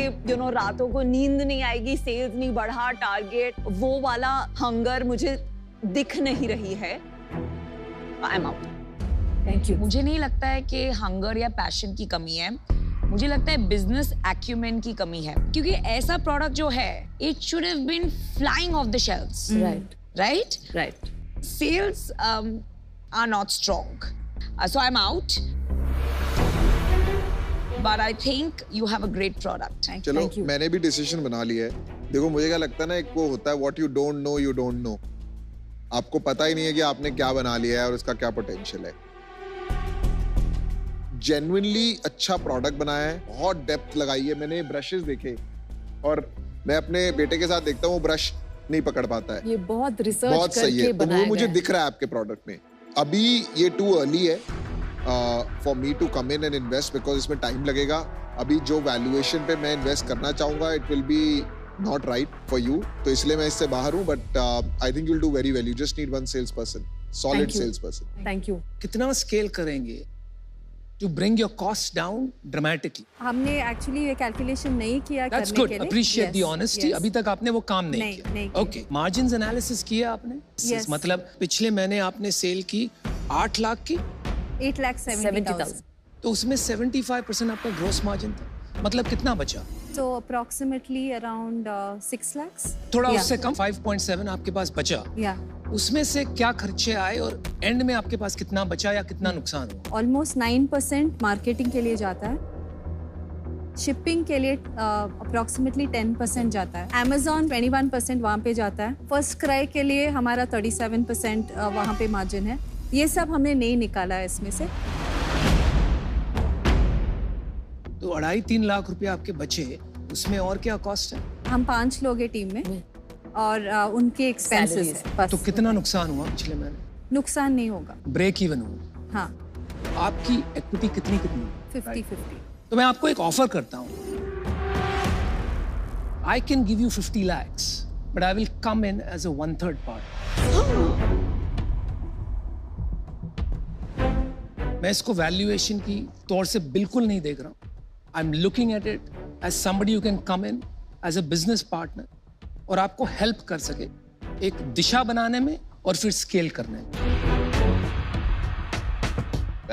रातों को नींद नहीं आएगी, सेल्स नहीं बढ़ा, टारगेट, वो वाला हंगर मुझे दिख नहीं रही है। I am out. Thank you. मुझे नहीं लगता है कि हंगर या पैशन की कमी है, मुझे लगता है बिजनेस एक्यूमेन की कमी है। क्योंकि ऐसा प्रोडक्ट जो है it should have been flying off the shelves. Right. Sales are not strong. So I'm out. But I think you have a great product. चलो मैंने भी डिसीजन बना लिया है। देखो मुझे क्या लगता है ना, एक वो होता है what you don't know you don't know। आपको पता ही नहीं है कि आपने क्या बना लिया है और इसका क्या पोटेंशियल है। जेन्युइनली अच्छा प्रोडक्ट बनाया है, बहुत डेप्थ लगाई है। मैंने ब्रशेस देखे और मैं अपने बेटे के साथ देखता हूँ वो ब्रश नहीं पकड़ पाता है। ये बहुत रिसर्च करके बनाया है। वो मुझे दिख रहा है आपके प्रोडक्ट में। अभी ये टू अर्ली है for me to come in and invest because इसमें टाइम लगेगा। अभी जो वैल्यूएशन पे मैं इन्वेस्ट करना चाहूंगा it will be not right for you, तो इसलिए मैं इससे बाहर हूँ। But I think you will do very well. You just need one sales person, solid sales person. Thank you. कितना स्केल करेंगे to bring your costs down dramatically? हमने actually ये कैलकुलेशन नहीं किया That's करने good. के लिए। Appreciate the honesty. yes. अभी तक आपने वो काम नहीं किया। नहीं किया। Okay. Margins analysis किया आपने? Yes. मतलब पिछले महीने आपने सेल की 8 लाख की 8,70,000। तो उसमें 75% आपका ग्रोस मार्जिन था। मतलब कितना बचा? So approximately around 6 lakhs. थोड़ा उससे कम 5.7 आपके पास बचा। Yeah. उसमें से क्या खर्चे आए और एंड में आपके पास कितना बचा या कितना नुकसान हुआ? Almost 9% मार्केटिंग के लिए जाता है, शिपिंग के लिए अप्रोक्सीमेटली 10% जाता है, Amazon 21% वहाँ पे जाता है, फर्स्ट क्राई के लिए हमारा 37% वहाँ पे मार्जिन है। ये सब हमने नहीं निकाला है इसमें से। तो 2.5-3 लाख रुपए आपके बचे, उसमें और क्या कॉस्ट है? हम 5 लोग हैं टीम में और उनके एक्सपेंसेस है। तो कितना नुकसान हुआ पिछले महीने? नुकसान नहीं होगा, ब्रेक इवन हुआ। हाँ। आपकी इक्विटी कितनी 50-50। तो मैं आपको एक ऑफर करता हूँ। I can give you 50 lakhs, but I will come in as a 1/3 part. मैं इसको वैल्यूएशन की तौर से बिल्कुल नहीं देख रहा हूँ। I'm looking at it as somebody who can come in as a business partner और आपको हेल्प कर सके एक दिशा बनाने में और फिर स्केल करने में।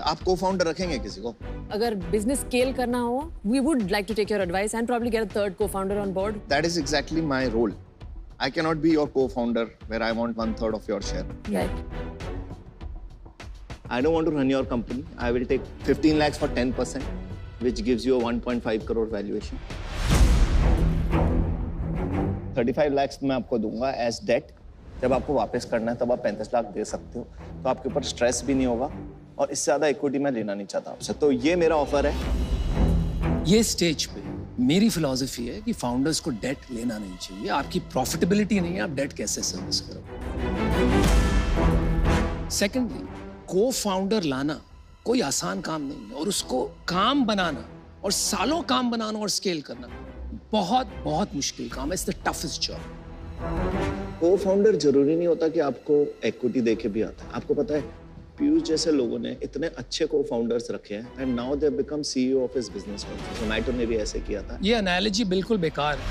आप को-फाउंडर रखेंगे किसी को? अगर बिजनेस स्केल करना हो, we would like to take your advice and probably get a third co-founder on board. That is exactly my role. I cannot be your co-founder where I want 1/3 of your share. Right. I don't want to run your company. I will take 15 lakhs for 10%, which gives you a 1.5 crore valuation. 35 lakhs मैं आपको दूंगा as debt. जब आपको वापस करना है तब आप 35 लाख दे सकते हो, तो आपके ऊपर स्ट्रेस भी नहीं होगा और इससे ज़्यादा इक्विटी मैं लेना नहीं चाहता आपसे। तो ये मेरा ऑफर है। ये स्टेज पे मेरी फिलॉसफी है कि फाउंडर्स को डेट लेना नहीं चाहिए। आपकी प्रॉफिटेबिलिटी नहीं है, आप डेट कैसे सर्विस करोगे? सेकेंडली, को फाउंडर लाना कोई आसान काम नहीं है और उसको काम बनाना और सालों काम बनाना और स्केल करना बहुत बहुत मुश्किल काम है। It's the toughest job. को फाउंडर जरूरी नहीं होता कि आपको इक्विटी देके भी आता है। आपको पता है पीयूष जैसे लोगों ने इतने अच्छे को फाउंडर्स रखे हैं and now they have become CEO of his business. Zomato ने भी ऐसे किया था। ये एनालॉजी बिल्कुल बेकार है।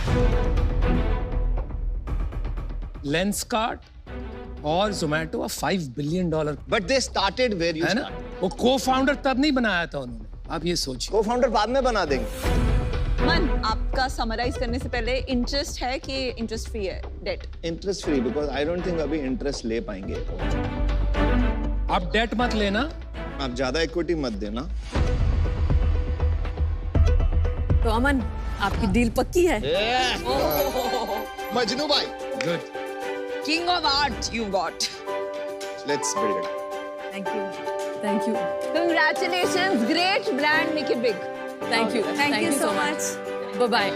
लेंसकार्ट और Zomato 5 billion dollar, but they started where you started. वो को फाउंडर तब नहीं बनाया था उन्होंने। आप ये सोचिए, को फाउंडर बाद में बना देंगे। मन, आपका समराइज करने से पहले इंटरेस्ट है कि इंटरेस्ट फ्री है debt? Interest free, because I don't think अभी इंटरेस्ट ले पाएंगे। आप डेट मत लेना, आप ज्यादा इक्विटी मत देना। तो अमन, आपकी डील पक्की है? मजनू भाई, good. King of art you got. Let's build it. Thank you. Thank you. Congratulations, great brand, make it big. Thank you. Thank you so much. Bye-bye.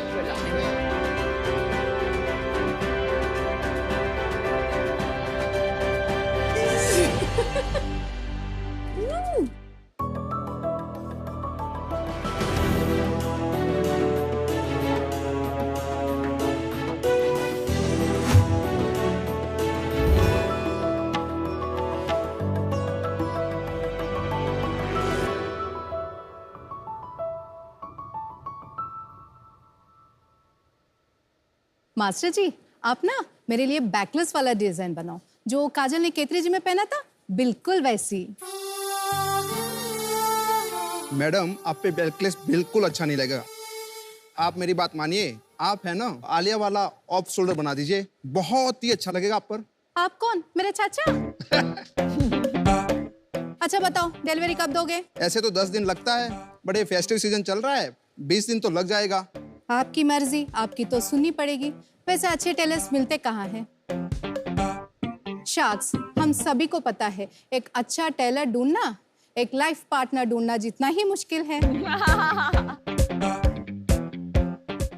Master ji, आप ना मेरे लिए बैकलेस वाला डिजाइन बनाओ, जो काजल ने केतरी जी में पहना था, बिल्कुल वैसी। मैडम, आप पे बैकलेस बिल्कुल अच्छा नहीं लगेगा। आप मेरी बात मानिए, आप है ना आलिया वाला ऑफ शोल्डर बना दीजिए, बहुत ही अच्छा लगेगा आप पर। आप कौन, मेरे चाचा? अच्छा बताओ, डिलीवरी कब दोगे? ऐसे तो 10 दिन लगता है, बड़े फेस्टिव सीजन चल रहा है, 20 दिन तो लग जाएगा। आपकी मर्जी, आपकी तो सुननी पड़ेगी। वैसे अच्छे टेलर्स मिलते कहाँ हैं? शार्क्स, हम सभी को पता है, एक अच्छा टेलर ढूंढना एक लाइफ पार्टनर ढूंढना जितना ही मुश्किल है।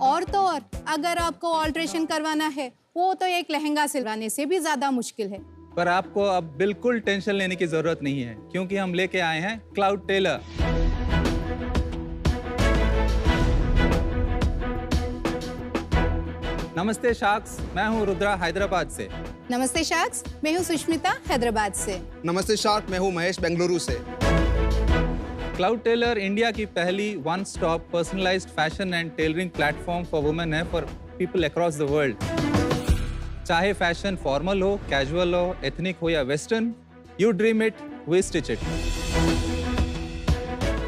और तो और, अगर आपको ऑल्ट्रेशन करवाना है, वो तो एक लहंगा सिलवाने से भी ज्यादा मुश्किल है। पर आपको अब बिल्कुल टेंशन लेने की जरूरत नहीं है, क्योंकि हम लेके आए हैं क्लाउड टेलर। नमस्ते शार्क्स, मैं हूँ रुद्रा हैदराबाद से। नमस्ते शार्क्स, मैं हूँ सुष्मिता हैदराबाद से। नमस्ते शार्क, मैं हूँ महेश बेंगलुरु से। क्लाउड टेलर इंडिया की पहली one stop personalized fashion and tailoring platform for women है, for people across the world. चाहे फैशन फॉर्मल हो, कैजुअल हो, एथनिक हो या western, you dream it, we stitch it.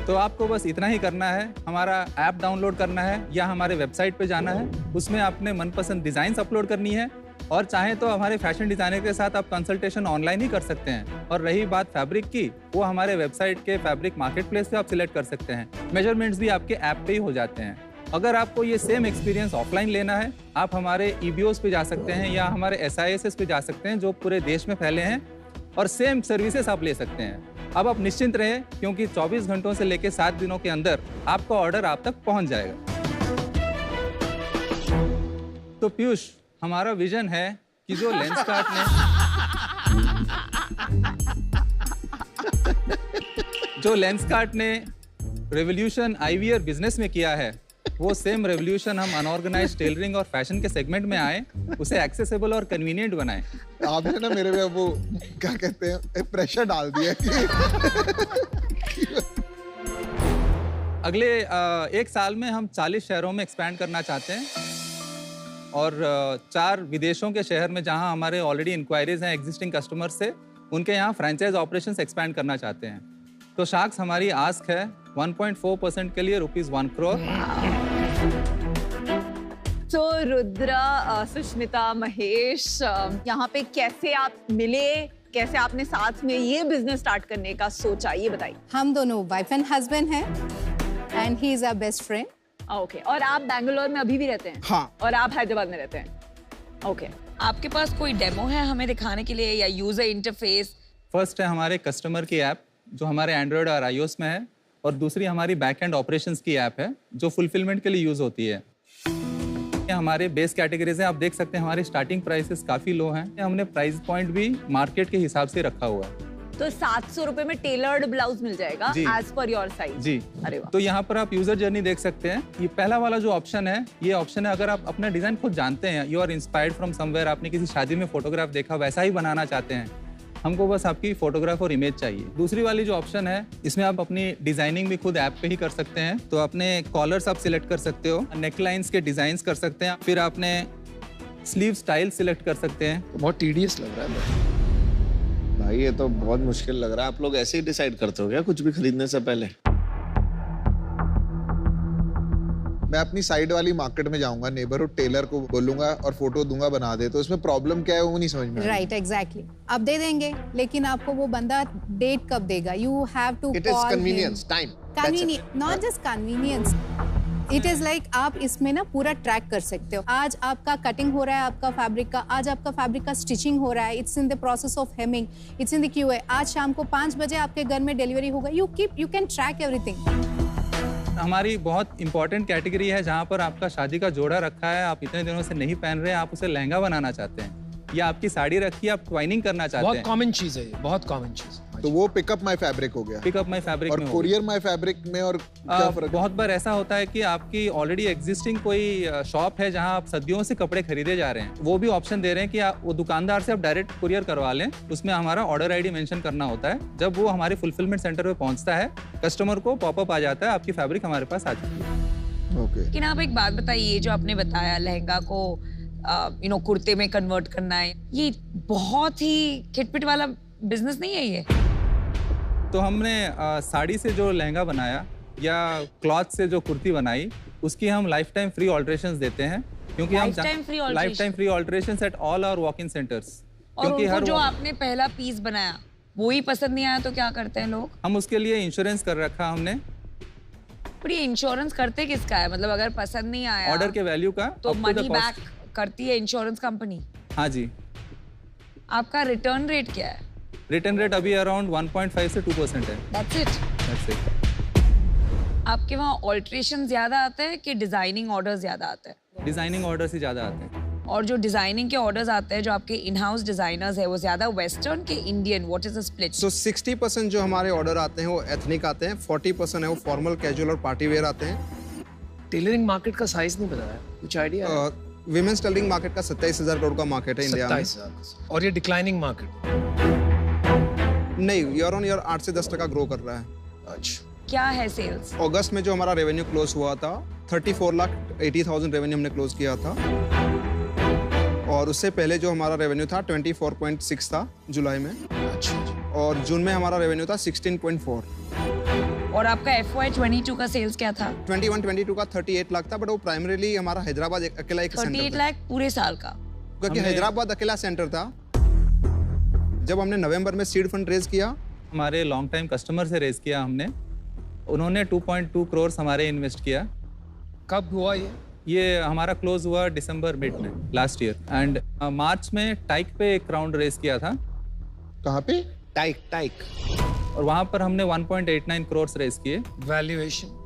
तो आपको बस इतना ही करना है, हमारा ऐप डाउनलोड करना है या हमारे वेबसाइट पे जाना है, उसमें अपने मनपसंद डिज़ाइंस अपलोड करनी है, और चाहे तो हमारे फैशन डिज़ाइनर के साथ आप कंसल्टेशन ऑनलाइन ही कर सकते हैं। और रही बात फैब्रिक की, वो हमारे वेबसाइट के फैब्रिक मार्केट प्लेस से आप सिलेक्ट कर सकते हैं। मेजरमेंट्स भी आपके ऐप पे ही हो जाते हैं। अगर आपको ये सेम एक्सपीरियंस ऑफलाइन लेना है, आप हमारे EBOs पे जा सकते हैं या हमारे SISs पे जा सकते हैं, जो पूरे देश में फैले हैं, और सेम सर्विसेज आप ले सकते हैं। अब आप निश्चिंत रहें, क्योंकि 24 घंटों से लेकर 7 दिनों के अंदर आपका ऑर्डर आप तक पहुंच जाएगा। तो पीयूष, हमारा विजन है कि जो लेंसकार्ट ने रेवोल्यूशन IVR बिजनेस में किया है, वो सेम रेवोल्यूशन हम अनऑर्गेनाइज्ड टेलरिंग और फैशन के सेगमेंट में आए, उसे एक्सेसिबल और कन्वीनियंट बनाएं। आपने ना मेरे पे वो क्या कहते हैं, प्रेशर डाल दिया कि अगले 1 साल में हम 40 शहरों में एक्सपैंड करना चाहते हैं, और 4 विदेशों के शहर में जहां हमारे ऑलरेडी इंक्वायरीज हैं एग्जिस्टिंग कस्टमर से, उनके यहाँ फ्रेंचाइज ऑपरेशंस एक्सपैंड करना चाहते हैं। तो शार्क्स हमारी आस्क है 1.4% के लिए ₹1 करोड़। तो रुद्रा, सुष्मिता, महेश, यहाँ पे कैसे आप मिले, कैसे आपने साथ में ये बिजनेस स्टार्ट करने का सोचा, ये बताइए। हम दोनों वाइफ एंड हस्बैंड हैं and he is our best friend. Okay, और आप बैंगलोर में अभी भी रहते हैं? हाँ। और आप हैदराबाद में रहते हैं? ओके। आपके पास कोई डेमो है हमें दिखाने के लिए या यूजर इंटरफेस? फर्स्ट है हमारे कस्टमर की ऐप जो हमारे एंड्रॉयड और iOS में है, और दूसरी हमारी बैक एंड ऑपरेशंस की ऐप है जो फुलफिलमेंट के लिए यूज होती है। हमारे बेस कैटेगरीज हैं, आप देख सकते हैं हमारे स्टार्टिंग प्राइसेस काफी लो हैं। हमने प्राइस पॉइंट भी मार्केट के हिसाब से रखा हुआ है। तो 700 रुपए में टेलर्ड ब्लाउज मिल जाएगा एज पर योर साइज? जी। अरे वाह। तो यहाँ पर आप यूजर जर्नी देख सकते हैं। ये पहला वाला जो ऑप्शन है, ये ऑप्शन है अगर आप अपना डिजाइन खुद जानते हैं, you are inspired from somewhere, आपने किसी शादी में फोटोग्राफ देखा, वैसा ही बनाना चाहते हैं, हमको बस आपकी फोटोग्राफ और इमेज चाहिए। दूसरी वाली जो ऑप्शन है, इसमें आप अपनी डिजाइनिंग भी खुद ऐप पे ही कर सकते हैं। तो अपने कॉलर्स आप सिलेक्ट कर सकते हो, नेकलाइंस के डिजाइन्स कर सकते हैं, फिर आपने स्लीव स्टाइल सिलेक्ट कर सकते हैं। बहुत टीडियस लग रहा है भाई, ये तो बहुत मुश्किल लग रहा है। आप लोग ऐसे ही डिसाइड करते हो क्या कुछ भी खरीदने से पहले? मैं अपनी साइड वाली मार्केट में जाऊंगा, नेबरहुड टेलर को बोलूंगा और फोटो दूंगा बना दे, तो इसमें प्रॉब्लम क्या है वो नहीं समझ में। Right, exactly. आप दे देंगे, लेकिन आपको वो बंदा डेट कब देगा? You have to it is convenience, time. Convenience, not just convenience. It is like आप इसमें ना पूरा ट्रैक कर सकते हो। आज आपका कटिंग हो रहा है आपका फैब्रिक का, आज आपका फैब्रिक का स्टिचिंग हो रहा है, it's in the process of hemming, it's in the QA। आज शाम को 5 बजे आपके घर में डिलीवरी होगा। You can track everything. हमारी बहुत इंपॉर्टेंट कैटेगरी है जहाँ पर आपका शादी का जोड़ा रखा है, आप इतने दिनों से नहीं पहन रहे, आप उसे लहंगा बनाना चाहते हैं, या आपकी साड़ी रखी है, आप ट्वाइनिंग करना चाहते हैं। बहुत कॉमन चीज है ये, बहुत कॉमन चीज। तो वो पिकअप माय फैब्रिक हो गया। पिकअप माय फैब्रिक और में कोरियर माय फैब्रिक में और क्या फर्क? बहुत बार ऐसा होता है कि आपकी ऑलरेडी एग्जिस्टिंग कोई शॉप है जहां आप सदियों से कपड़े खरीदे जा रहे हैं, वो भी ऑप्शन दे रहे हैं कि आप वो दुकानदार से आप डायरेक्ट कुरियर करवा लें। उसमें हमारा ऑर्डर ID मेंशन करना होता है। जब वो हमारे फुलफिलमेंट सेंटर पे पहुंचता है, कस्टमर को पॉपअप आ जाता है, आपकी फैब्रिक हमारे पास आ जाती है। ओके। लेकिन आप एक बात बताइए, जो आपने बताया लहंगा को कुर्ते में कन्वर्ट करना है, ये बहुत ही खिटपिट वाला बिजनेस नहीं है ये? तो हमने साड़ी से जो लहंगा बनाया या क्लॉथ से जो कुर्ती बनाई, उसकी हम लाइफ टाइम फ्री ऑल्ट्रेशंस देते हैं, क्योंकि हम life time free alterations at all our walk in centres. और उनको जो आपने पहला पीस बनाया वो ही पसंद नहीं आया तो क्या करते हैं लोग? हम उसके लिए इंश्योरेंस कर रखा हमने। पर ये इंश्योरेंस करते किसका है? मतलब अगर पसंद नहीं आया ऑर्डर के वैल्यू का तो मनी बैक करती है इंश्योरेंस कंपनी? हाँ जी। आपका रिटर्न रेट क्या है? रिटर्न रेट अभी अराउंड 1.5 से 2% है। That's it. That's it. आपके वहाँ ऑल्ट्रेशन ज्यादा आता है कि डिजाइनिंग ऑर्डर ज्यादा आता है? डिजाइनिंग ऑर्डर्स ही ज्यादा आते हैं। और जो डिजाइनिंग के ऑर्डर्स आते हैं, जो आपके इन हाउस डिजाइनर्स है, वो ज्यादा वेस्टर्न के Indian? What is the split? So 60% जो हमारे ऑर्डर आते हैं वो एथनिक आते हैं, 40% है वो फॉर्मल, कैजुअल और पार्टी वेयर आते हैं। टेलरिंग मार्केट का साइज नहीं बताया, कुछ आइडिया है? विमेंस टेलरिंग मार्केट का 27,000 करोड़ का मार्केट है इंडिया में। 27,000। और ये डिक्लाइनिंग मार्केट नहीं, ईयर ऑन ईयर 8 से 10% ग्रो कर रहा है। अच्छा, क्या है सेल्स? अगस्त में जो हमारा रेवेन्यू क्लोज हुआ था 34,80,000 रेवेन्यू हमने क्लोज किया था, और उससे पहले जो हमारा रेवेन्यू था 24.6 था जुलाई में। अच्छा। और जून में हमारा रेवेन्यू था 16.4। और आपका FY22 का सेल्स क्या था? 21-22 का 38 लाख था, बट वो प्राइमरीली हमारा हैदराबाद अकेला एक सेंटर 38 लाख पूरे साल का? क्योंकि हैदराबाद अकेला सेंटर था। जब हमने नवंबर में सीड फंड रेज किया, हमारे लॉन्ग टाइम कस्टमर से रेज किया हमने, उन्होंने 2.2 करोड़ हमारे इन्वेस्ट किया। कब हुआ ये हमारा क्लोज हुआ दिसंबर मिड में लास्ट ईयर, एंड मार्च में टाइक पे एक राउंड रेज किया था। कहाँ पे? टाइक। और वहाँ पर हमने 1.89 करोड़ रेज किए।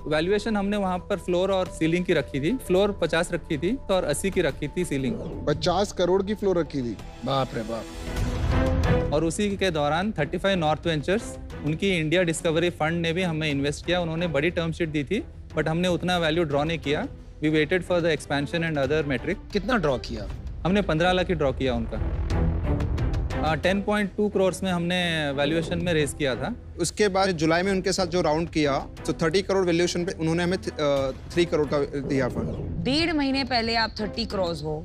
वैल्यूएशन हमने वहाँ पर फ्लोर और सीलिंग की रखी थी। फ्लोर 50 रखी थी और 80 की रखी थी सीलिंग। 50 करोड़ की फ्लोर रखी थी? बाप रे बाप। और उसी के दौरान 35 नॉर्थ वेंचर्स, उनकी इंडिया डिस्कवरी फंड ने भी हमें इन्वेस्ट किया। उन्होंने बड़ी टर्म शीट दी थी, बट हमने उतना वैल्यू ड्रॉ नहीं किया। We waited for the expansion and other metric. कितना ड्रॉ किया? हमने 15 लाख ही ड्रॉ किया उनका। 10.2 करोड़ में हमने वैल्यूएशन में रेज किया था। उसके बाद जुलाई में उनके साथ जो राउंड किया, तो 30 करोड़ वैल्यूएशन पे उन्होंने हमें 3 करोड़ का दिया फंड। 1.5 महीने पहले आप 30 करोड़ हो,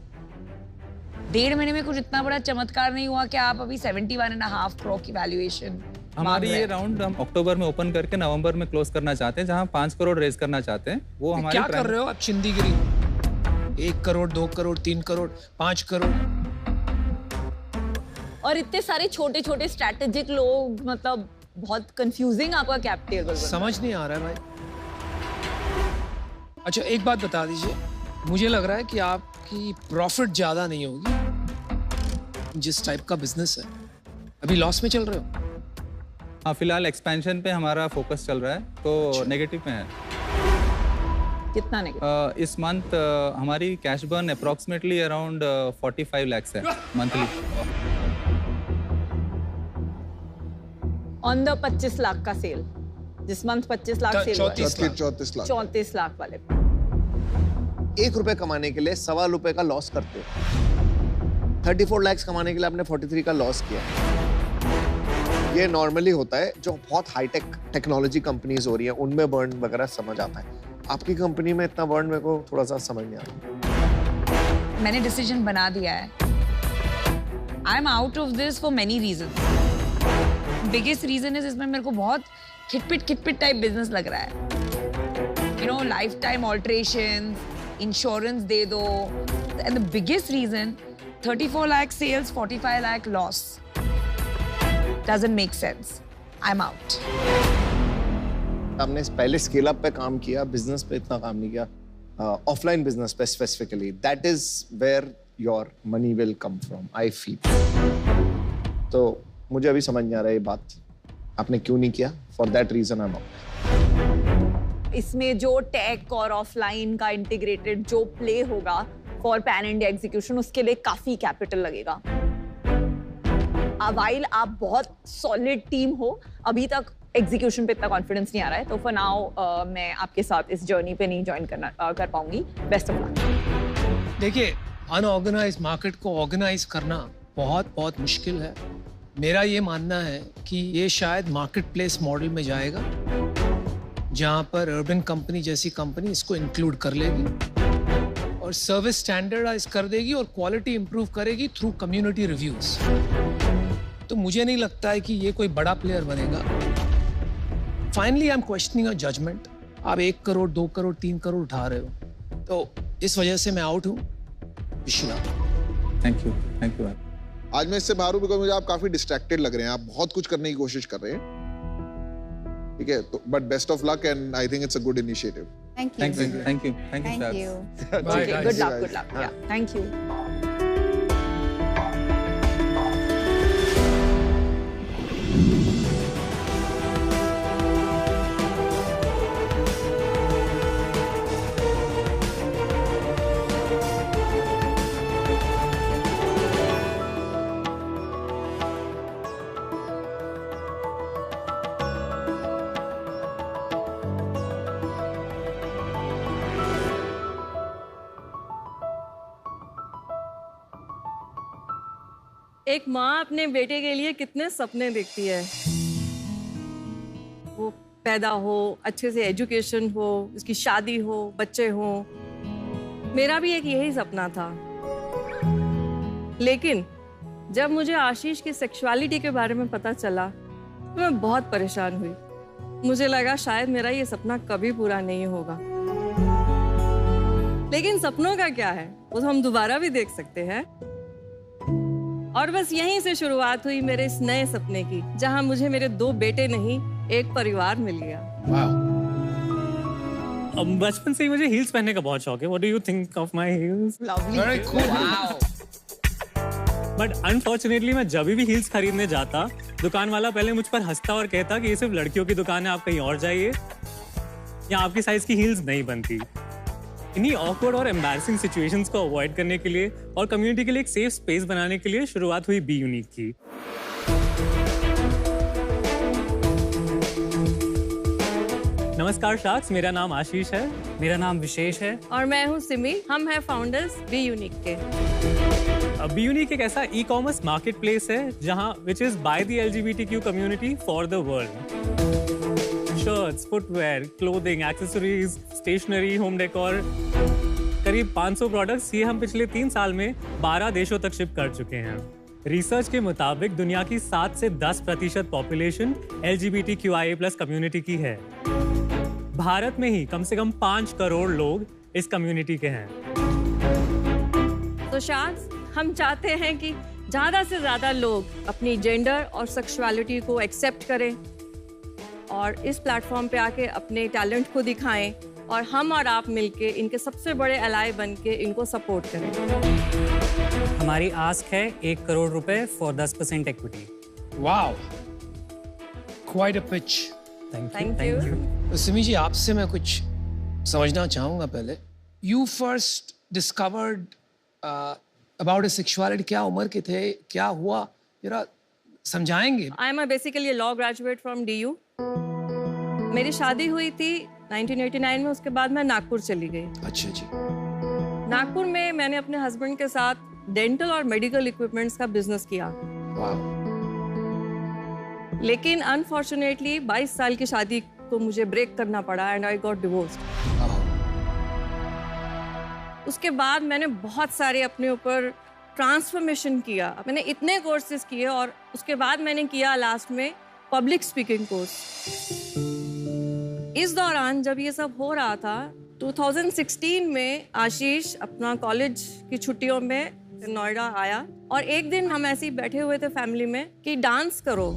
1.5 महीने में कुछ इतना बड़ा चमत्कार नहीं हुआ कि आप अभी 71.5 करोड़ की वैल्यूएशन हमारी ये राउंड हम अक्टूबर में ओपन करके नवंबर में क्लोज करना चाहते हैं, जहां 5 करोड़ रेज करना चाहते हैं। वो हमारी क्या कर रहे हो आप चिंदीगिरी? 1 करोड़, 2 करोड़, 3 करोड़, 5 करोड़, और इतने सारे छोटे छोटे स्ट्रेटेजिक लोग, मतलब बहुत कंफ्यूजिंग आपका कैप टेबल। समझ नहीं आ रहा है भाई। अच्छा एक बात बता दीजिए, मुझे लग रहा है कि आपकी प्रॉफिट ज्यादा नहीं होगी जिस टाइप का बिजनेस है। अभी लॉस में चल रहे हो? हाँ, फिलहाल एक्सपेंशन पे हमारा फोकस चल रहा है, तो नेगेटिव में है। कितना नेगेटिव? इस मंथ हमारी cash burn approximately around 45 lakh है मंथली। ऑन द 25 लाख का सेल, जिस मंथ 25 लाख सेल 34 लाख वाले। 1 रुपए कमाने के लिए 1.25 रुपए का लॉस करते हो। 34 लाख कमाने के लिए आपने 43 का लॉस किया। ये नॉर्मली होता है, जो बहुत हाईटेक टेक्नोलॉजी कंपनीज हो रही हैं उनमें बर्न वगैरह समझ आता है। आपकी कंपनी में इतना बर्न मेरे को थोड़ा सा समझ नहीं आता। मैंने डिसीजन बना दिया है। I am out of this for many reasons. Biggest reason is इसमें मेरे को बहुत खिटपिट टाइप बिजनेस लग रहा है। You know, life time alterations, insurance दे दो। And the biggest reason 34 lakh sales, 45 lakh loss doesn't make sense. I'm out. आपने पहले स्केल अप पे काम किया, बिजनेस पे इतना काम नहीं किया, ऑफलाइन बिजनेस पे specifically. That is where your money will come from, I feel. तो मुझे अभी समझ नहीं आ रहा है ये बात आपने क्यों नहीं किया। For that reason I am out. इसमें जो टेक और ऑफलाइन का इंटीग्रेटेड जो प्ले होगा फॉर पैन इंडिया एग्जीक्यूशन, उसके लिए काफी कैपिटल लगेगा। वाइल आप बहुत सॉलिड टीम हो, अभी तक एग्जीक्यूशन पे इतना कॉन्फिडेंस नहीं आ रहा है, तो फॉर नाउ मैं आपके साथ इस जर्नी पे नहीं ज्वाइन कर पाऊंगी। Best of luck. देखिए, अनऑर्गेनाइज्ड मार्केट को ऑर्गेनाइज करना बहुत बहुत मुश्किल है। मेरा ये मानना है कि ये शायद मार्केट प्लेस मॉडल में जाएगा, जहाँ पर अर्बन कंपनी जैसी कंपनी इसको इंक्लूड कर लेगी और सर्विस स्टैंडर्डाइज कर देगी और क्वालिटी इंप्रूव करेगी थ्रू कम्युनिटी रिव्यूज। तो मुझे नहीं लगता है कि ये कोई बड़ा प्लेयर बनेगा। Finally I am questioning a judgement. आप 1 करोड़, 2 करोड़, 3 करोड़ उठा रहे हो, तो इस वजह से मैं आउट हूँ। Thank you. आज मैं इससे बाहर हूँ बिकॉज मुझे आप काफी डिस्ट्रैक्टेड लग रहे हैं। आप बहुत कुछ करने की कोशिश कर रहे हैं, ठीक है, तो but best of luck and I think it's a good initiative. Thank you. Good luck. Thank you. एक माँ अपने बेटे के लिए कितने सपने देखती है। वो पैदा हो, अच्छे से एजुकेशन हो, उसकी शादी हो, बच्चे हो। मेरा भी एक यही सपना था, लेकिन जब मुझे आशीष की सेक्सुअलिटी के बारे में पता चला तो मैं बहुत परेशान हुई। मुझे लगा शायद मेरा ये सपना कभी पूरा नहीं होगा। लेकिन सपनों का क्या है, वो तो हम दोबारा भी देख सकते हैं। और बस यहीं से शुरुआत हुई मेरे इस नए सपने की, जहां मुझे मेरे 2 बेटे नहीं, एक परिवार मिल गया। बचपन से ही मुझे हील्स पहनने का बहुत शौक है। What do you think of my heels? Lovely. Very cool. Wow. But unfortunately मैं जब भी हील्स खरीदने जाता, दुकान वाला पहले मुझ पर हंसता और कहता कि ये सिर्फ लड़कियों की दुकान है, आप कहीं और जाइए, या आपकी साइज की हील्स नहीं बनती। इन्हीं ऑकवर्ड और एम्बैरसिंग सिचुएशंस को अवॉइड करने के लिए और कम्युनिटी के लिए एक सेफ स्पेस बनाने के लिए शुरुआत हुई बी यूनिक की। नमस्कार शार्क्स, मेरा नाम आशीष है। मेरा नाम विशेष है। और मैं हूँ सिमी। हम हैं फाउंडर्स बी यूनिक के। बी यूनिक एक ऐसा ई कॉमर्स मार्केट प्लेस है जहाँ which is by the LGBTQ community for the world. Shirts, footwear, clothing, accessories, stationery, home decor, करीब 500 प्रोडक्ट्स ये हम पिछले 3 साल में 12 देशों तक शिप कर चुके हैं। रिसर्च के मुताबिक दुनिया की 7 से 10% पॉपुलेशन LGBTQIA+ कम्युनिटी की है। भारत में ही कम से कम 5 करोड़ लोग इस कम्युनिटी के हैं। तो शाज़, हम चाहते हैं कि ज़्यादा से ज़्यादा लोग अपनी जेंडर और सेक्सुअलिटी को एक्सेप्ट करें और इस प्लेटफॉर्म पे आके अपने टैलेंट को दिखाएं और हम और आप मिलके इनके सबसे बड़े अलाय बन के इनको सपोर्ट करें। हमारी आस्क है 1 करोड़ रुपए for 10% equity. Wow, quite a pitch. Thank you. Simi ji, आपसे मैं कुछ समझना चाहूँगा पहले। You first discovered about a sexuality, क्या उम्र के थे, क्या हुआ, जरा समझाएंगे? I am basically a law graduate from DU. मेरी शादी हुई थी 1989 में, उसके बाद मैं नागपुर चली गई। अच्छा जी। नागपुर में मैंने अपने हस्बैंड के साथ डेंटल और मेडिकल इक्विपमेंट्स का बिजनेस किया। लेकिन अनफॉर्चुनेटली 22 साल की शादी को मुझे ब्रेक करना पड़ा एंड आई गॉट डिवोर्स्ड। उसके बाद मैंने बहुत सारे अपने ऊपर ट्रांसफॉर्मेशन किया। मैंने इतने कोर्सेज किए और उसके बाद मैंने किया लास्ट में पब्लिक स्पीकिंग कोर्स। इस दौरान जब ये सब हो रहा था 2016 में आशीष अपना कॉलेज की छुट्टियों में नोएडा आया और एक दिन हम ऐसे ही बैठे हुए थे फैमिली में कि डांस करो,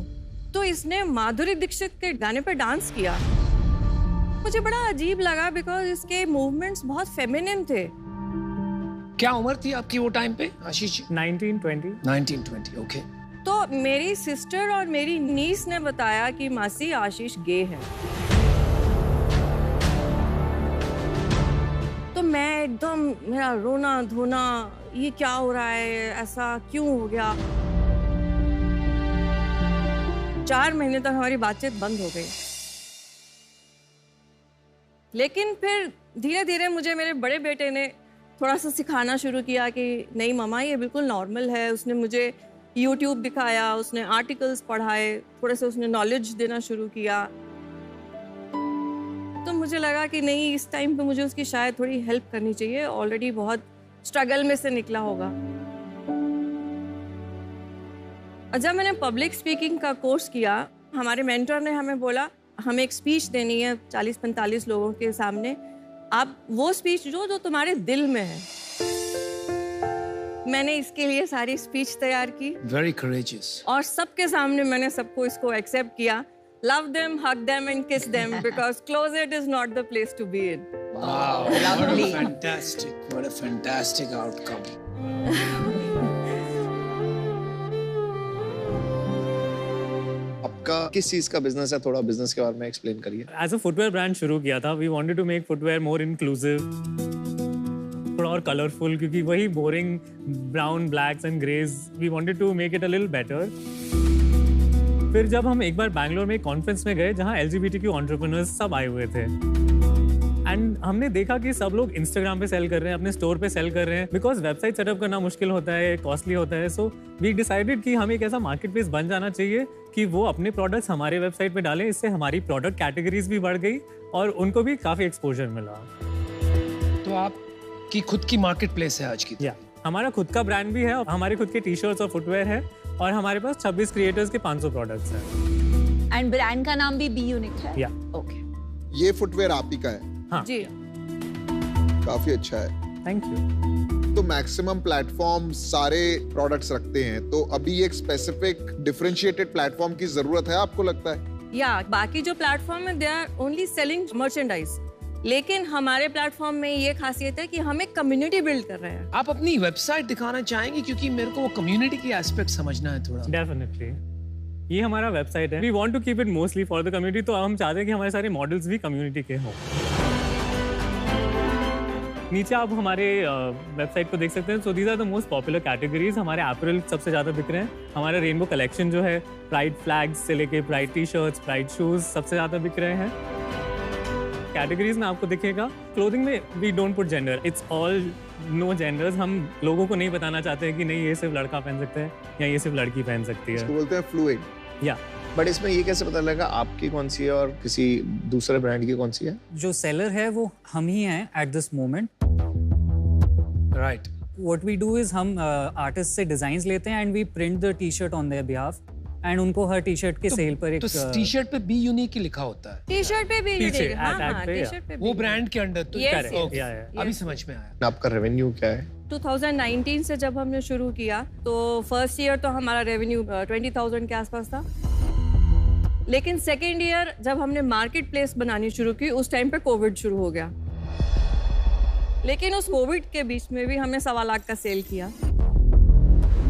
तो इसने माधुरी दीक्षित के गाने पे डांस किया। मुझे बड़ा अजीब लगा बिकॉज इसके मूवमेंट्स बहुत फेमिनिन थे। क्या उम्र थी आपकी वो टाइम पे आशीष जी? 1920। ओके। तो मेरी सिस्टर और मेरी नीस ने बताया कि मासी आशीष गे है। तो मैं एकदम, मेरा रोना धोना, ये क्या हो रहा है, ऐसा क्यों हो गया। 4 महीने तक हमारी बातचीत बंद हो गई। लेकिन फिर धीरे धीरे मुझे मेरे बड़े बेटे ने थोड़ा सा सिखाना शुरू किया कि नहीं मम्मा, ये बिल्कुल नॉर्मल है। उसने मुझे YouTube दिखाया, उसने आर्टिकल्स पढ़ाए, थोड़े से उसने नॉलेज देना शुरू किया। तो मुझे लगा कि नहीं, इस टाइम पे मुझे उसकी शायद थोड़ी हेल्प करनी चाहिए। ऑलरेडी बहुत स्ट्रगल में से निकला होगा। जब मैंने पब्लिक स्पीकिंग का कोर्स किया, हमारे मेंटर ने हमें बोला हमें एक स्पीच देनी है 40-45 लोगों के सामने। आप वो स्पीच जो तुम्हारे दिल में है। मैंने इसके लिए सारी स्पीच तैयार की। Very courageous. और सबके सामने मैंने सबको इसको एक्सेप्ट किया। Love them, hug them and kiss them because closet is not the place to be in. Wow, Lovely. What a fantastic, what a fantastic outcome. आपका किस चीज का बिजनेस है, थोड़ा बिजनेस के बारे में एक्सप्लेन करिए। एज अ फुटवेयर ब्रांड शुरू किया था। We wanted to make footwear more inclusive, थोड़ा और कलरफुल, क्योंकि वही boring brown, blacks and greys, we wanted to make it a little better. फिर जब हम एक बार बैंगलोर में एक कॉन्फ्रेंस में गए जहाँ LGBTQ एंटरप्रेन्योर्स सब आए हुए थे, एंड हमने देखा कि सब लोग इंस्टाग्राम पे सेल कर रहे हैं, अपने स्टोर पे सेल कर रहे हैं, बिकॉज वेबसाइट सेटअप करना मुश्किल होता है, कॉस्टली होता है। सो वी डिसाइडेड कि हमें एक ऐसा मार्केट प्लेस बन जाना चाहिए कि वो अपने प्रोडक्ट्स हमारे वेबसाइट पे डालें। इससे हमारी प्रोडक्ट कैटेगरीज भी बढ़ गई और उनको भी काफ़ी एक्सपोजर मिला। तो आपकी खुद की मार्केट प्लेस है आज की? हमारा खुद का ब्रांड भी है, हमारे खुद के टी-शर्ट्स और फुटवेयर है, और हमारे पास 26 क्रिएटर्स के 500 प्रोडक्ट्स हैं। एंड ब्रांड का नाम भी बी यूनिक है। ओके। ये फुटवेयर आप ही का है? हाँ जी। काफी अच्छा है, थैंक यू। तो मैक्सिमम प्लेटफॉर्म सारे प्रोडक्ट्स रखते हैं, तो अभी एक स्पेसिफिक डिफरेंशिएटेड प्लेटफॉर्म की जरूरत है आपको लगता है? या बाकी जो प्लेटफॉर्म है they are only selling merchandise, लेकिन हमारे प्लेटफॉर्म में ये खासियत है कि हम एक कम्युनिटी बिल्ड कर रहे हैं। आप अपनी वेबसाइट दिखाना चाहेंगे, क्योंकि मेरे को वो कम्युनिटी की एस्पेक्ट समझना है थोड़ा। डेफिनेटली, ये हमारा वेबसाइट है। We want to keep it mostly for the community, तो हम चाहते हैं कि हमारे सारे मॉडल्स भी कम्युनिटी के हों। नीचे आप हमारे वेबसाइट को देख सकते हैं। So these are the most popular categories. हमारे एपरल सबसे ज़्यादा बिक रहे हैं। हमारा रेनबो कलेक्शन जो है, प्राइड फ्लैग्स से लेके प्राइड टी-शर्ट्स, प्राइड शूज सबसे ज़्यादा बिक रहे हैं। कैटेगरीज में आपको दिखेगा, क्लोथिंग में we don't put gender, it's all no genders. हम लोगों को नहीं बताना चाहते हैं कि नहीं ये सिर्फ लड़का पहन सकता है या ये सिर्फ लड़की पहन सकती है। इसको बोलते हैं फ्लूइड। या बट इसमें ये कैसे पता लगा आपकी कौन सी है और किसी दूसरे ब्रांड की कौन सी है? जो सेलर है वो हम ही हैं at this moment. Right. What we do is हम आर्टिस्ट से डिजाइन्स लेते हैं and we print the t shirt on their behalf and उनको हर टी शर्ट के सेल पर एक टी शर्ट पे बी यूनिक ही लिखा होता है। टी शर्ट पे भी पीछे, हाँ, at हाँ, पे, टी-शर्ट पे वो भी। ब्रांड के अंडर तो Yes, correct, yes, okay, yes. अभी समझ में आया। आपका रेवेन्यू क्या है? 2019 से जब हमने शुरू किया तो फर्स्ट ईयर तो हमारा रेवेन्यू 20,000 के आसपास था, लेकिन सेकेंड ईयर जब हमने मार्केट प्लेस बनानी शुरू की उस टाइम पे कोविड शुरू हो गया, लेकिन उस कोविड के बीच में भी हमने 1.25 लाख का सेल किया।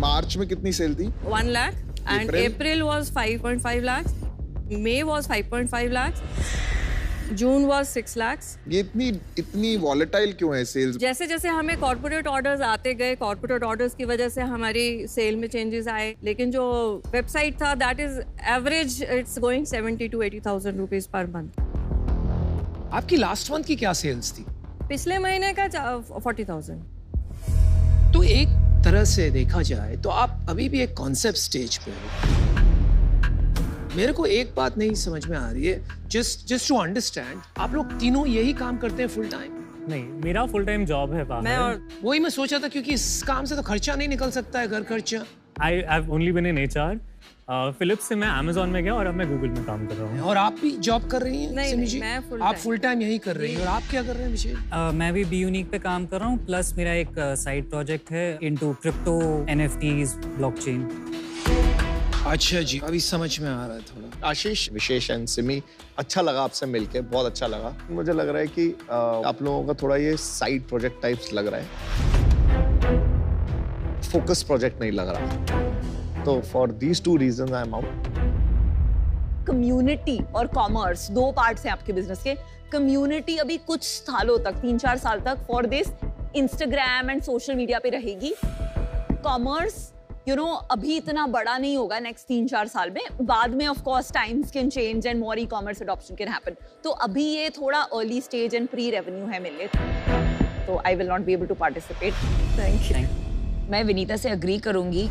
मार्च में कितनी सेल थी? 1 lakh and April was 5.5 lakh, May was 5.5 lakh, June was 6 lakh. ये इतनी वॉलेटाइल क्यों है सेल्स? जैसे जैसे हमें कॉर्पोरेट ऑर्डर्स आते गए, कॉर्पोरेट ऑर्डर्स की वजह से हमारी सेल में चेंजेस आए, लेकिन जो वेबसाइट था that is average it's going 70,000 to 80,000 rupees per month. आपकी लास्ट मंथ की क्या सेल्स थी? पिछले महीने का 40,000। तो एक तरह से देखा जाए तो आप अभी भी एक कॉन्सेप्ट स्टेज पे हो। मेरे को एक बात नहीं समझ में आ रही है, जस्ट टू अंडरस्टैंड, आप लोग तीनों यही काम करते हैं फुल टाइम? नहीं, मेरा फुल टाइम जॉब है बाहर। वही मैं सोचा था, क्योंकि इस काम से तो खर्चा नहीं निकल सकता है, घर खर्चा। I have only been in HR. Philips से मैं अमेज़न में गया और अब मैं गूगल में काम कर रहा हूँ। और आप भी जॉब कर रही हैं? नहीं, सिमी जी? मैं full आप time। फुल टाइम यही कर रही हैं, और आप क्या कर रहे हैं विशेष? मैं भी बी यूनिक पे काम कर रहा हूँ, प्लस मेरा एक साइड प्रोजेक्ट है इनटू क्रिप्टो, एनएफटीज, ब्लॉकचेन। अच्छा जी, अभी समझ में आ रहा है थोड़ा। आशीष, विशेष एंड सिमी, अच्छा लगा आपसे मिलके, बहुत अच्छा लगा। मुझे लग रहा है कि आप लोगों का थोड़ा ये साइड प्रोजेक्ट टाइप्स लग रहा है, फोकस प्रोजेक्ट नहीं लग रहा। तो for these 2 reasons I am out. Community और कॉमर्स 2 पार्ट्स हैं आपके बिजनेस के। कम्युनिटी अभी कुछ सालों तक, 3-4 साल तक for this Instagram and social media पे रहेगी। कॉमर्स अभी इतना बड़ा नहीं होगा नेक्स्ट 3-4 साल में, बाद में of course times can change and more e commerce adoption can happen. तो अभी ये थोड़ा early stage and pre revenue है मेरे लिए, तो I will not be able to participate. Thank you. मैं विनीता से अग्री करूंगी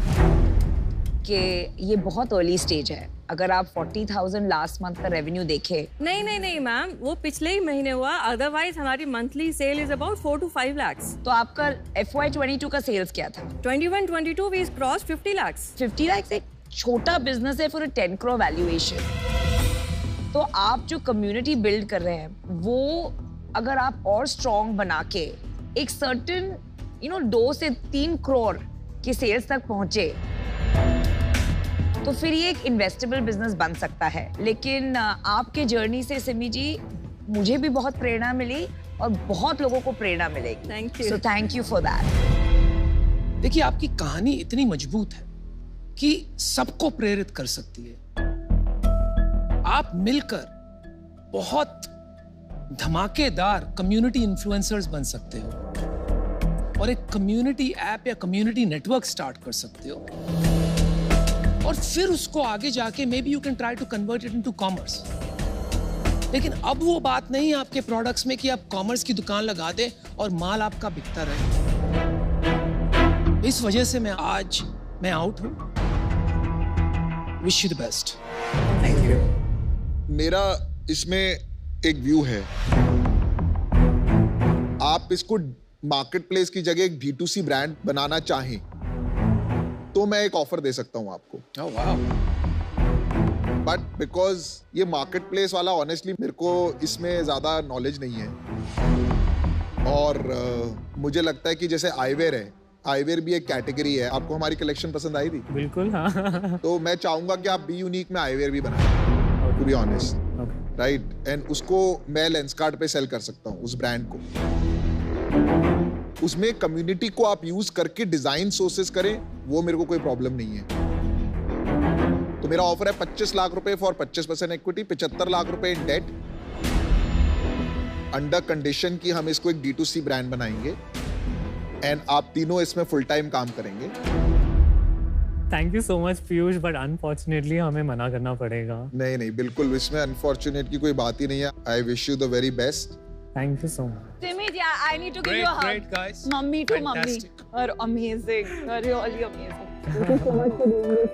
कि ये बहुत अर्ली स्टेज है। अगर आप 40,000 लास्ट मंथ का रेवेन्यू देखें। नहीं मैम, वो पिछले ही महीने हुआ, अदरवाइज हमारी monthly cell is about 4 to 5 lakh. तो आपका FY22 का सेल्स क्या था? 21-22 वी क्रॉस 50 लाख। 50 लाख एक छोटा बिजनेस है फॉर अ 10 crore वैल्यूएशन। तो आप जो कम्युनिटी बिल्ड कर रहे हैं वो अगर आप और स्ट्रॉन्ग बना के एक सर्टेन 2 से 3 करोड़ की सेल्स तक पहुंचे तो फिर ये एक इन्वेस्टेबल बिजनेस बन सकता है। लेकिन आपके जर्नी से सिमी जी मुझे भी बहुत प्रेरणा मिली और बहुत लोगों को प्रेरणा मिलेगी। Thank you. So thank you for that. देखिए, आपकी कहानी इतनी मजबूत है कि सबको प्रेरित कर सकती है। आप मिलकर बहुत धमाकेदार कम्युनिटी इन्फ्लुएंसर्स बन सकते हो और एक कम्युनिटी ऐप या कम्युनिटी नेटवर्क स्टार्ट कर सकते हो, और फिर उसको आगे जाके maybe you can try to convert it into commerce. लेकिन अब वो बात नहीं है आपके प्रोडक्ट्स में कि आप कॉमर्स की दुकान लगा दें और माल आपका बिकता रहे। इस वजह से मैं आउट हूं। Wish you the best. Thank you. मेरा इसमें एक व्यू है, आप इसको मार्केट प्लेस की जगह एक D2C ब्रांड बनाना चाहें तो मैं एक ऑफर दे सकता हूं आपको। बट बिकॉज ये मार्केट प्लेस वाला ऑनेस्टली मेरे को इसमें ज्यादा नॉलेज नहीं है, और मुझे लगता है कि जैसे आईवेयर है, आईवेयर भी एक कैटेगरी है। आपको हमारी कलेक्शन पसंद आई थी? बिल्कुल, हाँ। तो मैं चाहूंगा कि आप बी यूनिक में आईवेयर भी बनाएं, to be honest, right? And उसको मैं लेंसकार्ट पे सेल कर सकता हूँ उस ब्रांड को। उसमें कम्युनिटी को आप यूज करके डिजाइन सोर्सेस करें, वो मेरे को कोई प्रॉब्लम नहीं है। तो मेरा ऑफर है 25 लाख रुपए फॉर 25% इक्विटी, 75 लाख रुपए इन डेट, अंडर कंडीशन कि हम इसको एक D2C ब्रांड बनाएंगे एंड आप तीनों इसमें फुल टाइम काम करेंगे। Thank you so much Piyush, but unfortunately हमें मना करना पड़ेगा। नहीं, बिल्कुल इसमें अनफॉर्चुनेट की कोई बात ही नहीं है। I wish you the very best. Thank you so much. Simi, yeah, I need to give you a hug. Great, guys. Mummy to Fantastic. mummy. Are amazing. Are really amazing. Thank you so much for doing this.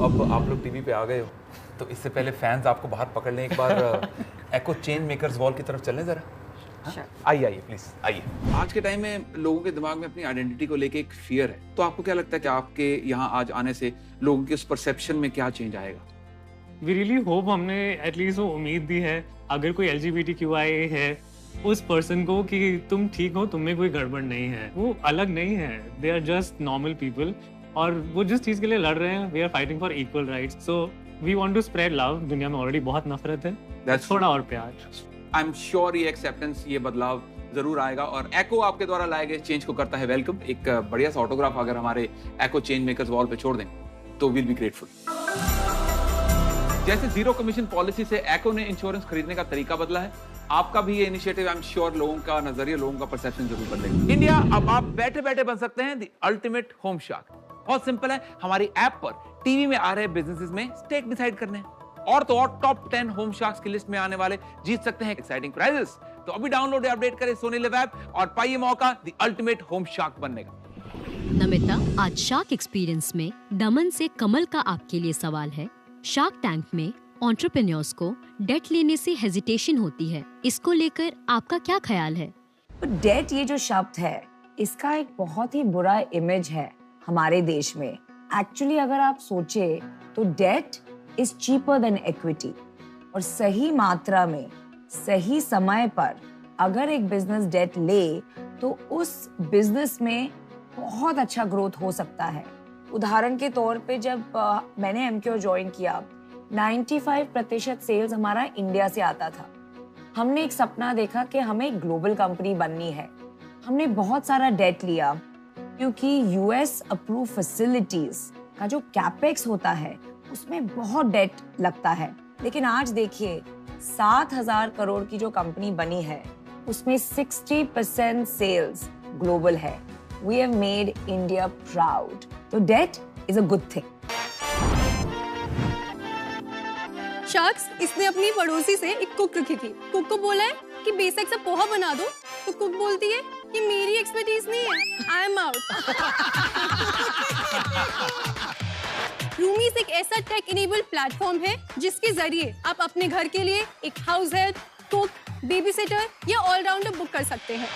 अब आप लोग TV पे आ गए हो, तो इससे पहले fans आपको बाहर पकड़ लें, एक बार एको चेन मेकर्स वॉल की तरफ चलें जरा। आइए आइए प्लीज आइए। आज के टाइम में लोगों के दिमाग में अपनी आइडेंटिटी को लेके एक फियर है, तो आपको क्या लगता है कि आपके यहाँ आज आने से लोगों के उस परसेप्शन में क्या चेंज आएगा? वी रियली होप, हमने एटलीस्ट वो उम्मीद दी है अगर कोई LGBTQIA है उस पर्सन को कि तुम ठीक हो, तुम में कोई गड़बड़ नहीं है, वो अलग नहीं है, they are just normal people और वो जिस चीज के लिए लड़ रहे हैं we are fighting for equal rights. So we want to spread love. दुनिया में ऑलरेडी बहुत नफरत है, थोड़ा और प्यार। आई एम श्योर ये एक्सेप्टेंस, ये बदलाव जरूर आएगा और एको आपके द्वारा लाए गए चेंज को करता है वेलकम। एक बढ़िया सा ऑटोग्राफ अगर हमारे एको चेंज मेकर्स वॉल पे छोड़ दें तो विल बी ग्रेटफुल। जैसे जीरो कमीशन पॉलिसी से एको ने इंश्योरेंस खरीदने का तरीका बदला है, आपका भी ये इनिशिएटिव आई एम श्योर लोगों का नजरिया, लोगों का परसेप्शन जरूर बदलेगा। इंडिया, अब आप बैठे बैठे बन सकते हैं द अल्टीमेट होम शार्क। बहुत सिंपल है, हमारी ऐप पर टीवी में आ रहे बिजनेसेस में स्टेक डिसाइड करने हैं और तो और टॉप 10 होम शार्क्स की लिस्ट में आने वाले जीत सकते हैं एक्साइटिंग प्राइजेस। तो अभी डाउनलोड या अपडेट करें सोनी लिव ऐप और पाइए मौका द अल्टीमेट होम शार्क बनने का। नमिता, आज शार्क एक्सपीरियंस में दमन से कमल का आपके लिए सवाल है। शार्क टैंक में एंटरप्रेन्योर्स को डेट लेने से हेजिटेशन होती है, इसको लेकर आपका क्या ख्याल है? डेट ये जो शब्द है, इसका एक बहुत ही बुरा इमेज है हमारे देश में। एक्चुअली अगर आप सोचे तो debt is cheaper than equity, और सही मात्रा में सही समय पर अगर एक बिजनेस डेट ले तो उस बिजनेस में बहुत अच्छा ग्रोथ हो सकता है। उदाहरण के तौर पे जब मैंने MQ ज्वाइन किया, 95% सेल्स हमारा इंडिया से आता था। हमने एक सपना देखा कि हमें ग्लोबल कंपनी बननी है। हमने बहुत सारा डेट लिया क्योंकि US अप्रूव फैसिलिटीज का जो कैपेक्स होता है उसमें बहुत डेट लगता है। लेकिन आज देखिए 7,000 करोड़ की जो कंपनी बनी है उसमें 60% सेल्स ग्लोबल है। We have made India proud. So debt is a good thing. शख्स, इसने अपनी पड़ोसी से एक कुक रखी थी। कुक को बोला है कि बेसिक सा पोहा बना दो, तो कुक बोलती है कि मेरी एक्सपर्टीज नहीं है, आई एम आउट। रूमीज एक ऐसा टेक इनेबल्ड प्लेटफॉर्म है जिसके जरिए आप अपने घर के लिए एक हाउस हेल्प, कुक, बेबीसिटर या ऑलराउंडर बुक कर सकते हैं।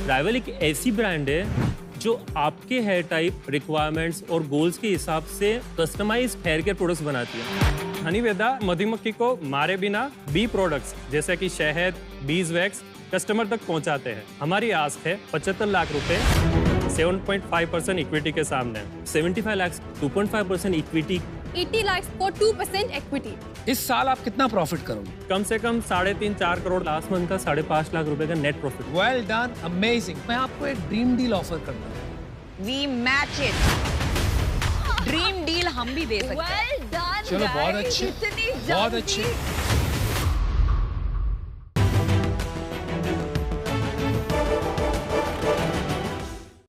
राइवल एक ऐसी ब्रांड है जो आपके हेयर टाइप, रिक्वायरमेंट्स और गोल्स के हिसाब से कस्टमाइज्ड हेयर केयर प्रोडक्ट्स बनाती है। हनीवेदा मधुमक्खी को मारे बिना बी प्रोडक्ट्स जैसे कि शहद, बीज वैक्स कस्टमर तक पहुंचाते हैं। हमारी आस्क है 75 लाख रुपए 7.5% इक्विटी के सामने, 75 lakh 2.5% equity, 80 lakh for 2% equity. इस साल आप कितना प्रॉफिट करोगे? कम से कम 3.5-4 करोड़। लास्ट मंथ का 5.5 लाख रुपए का net profit. Well done, amazing. मैं आपको एक ड्रीम डील ऑफर करता हूँ। We match it. Dream deal हम भी दे सकते हैं। चलो बहुत अच्छे, बहुत अच्छे।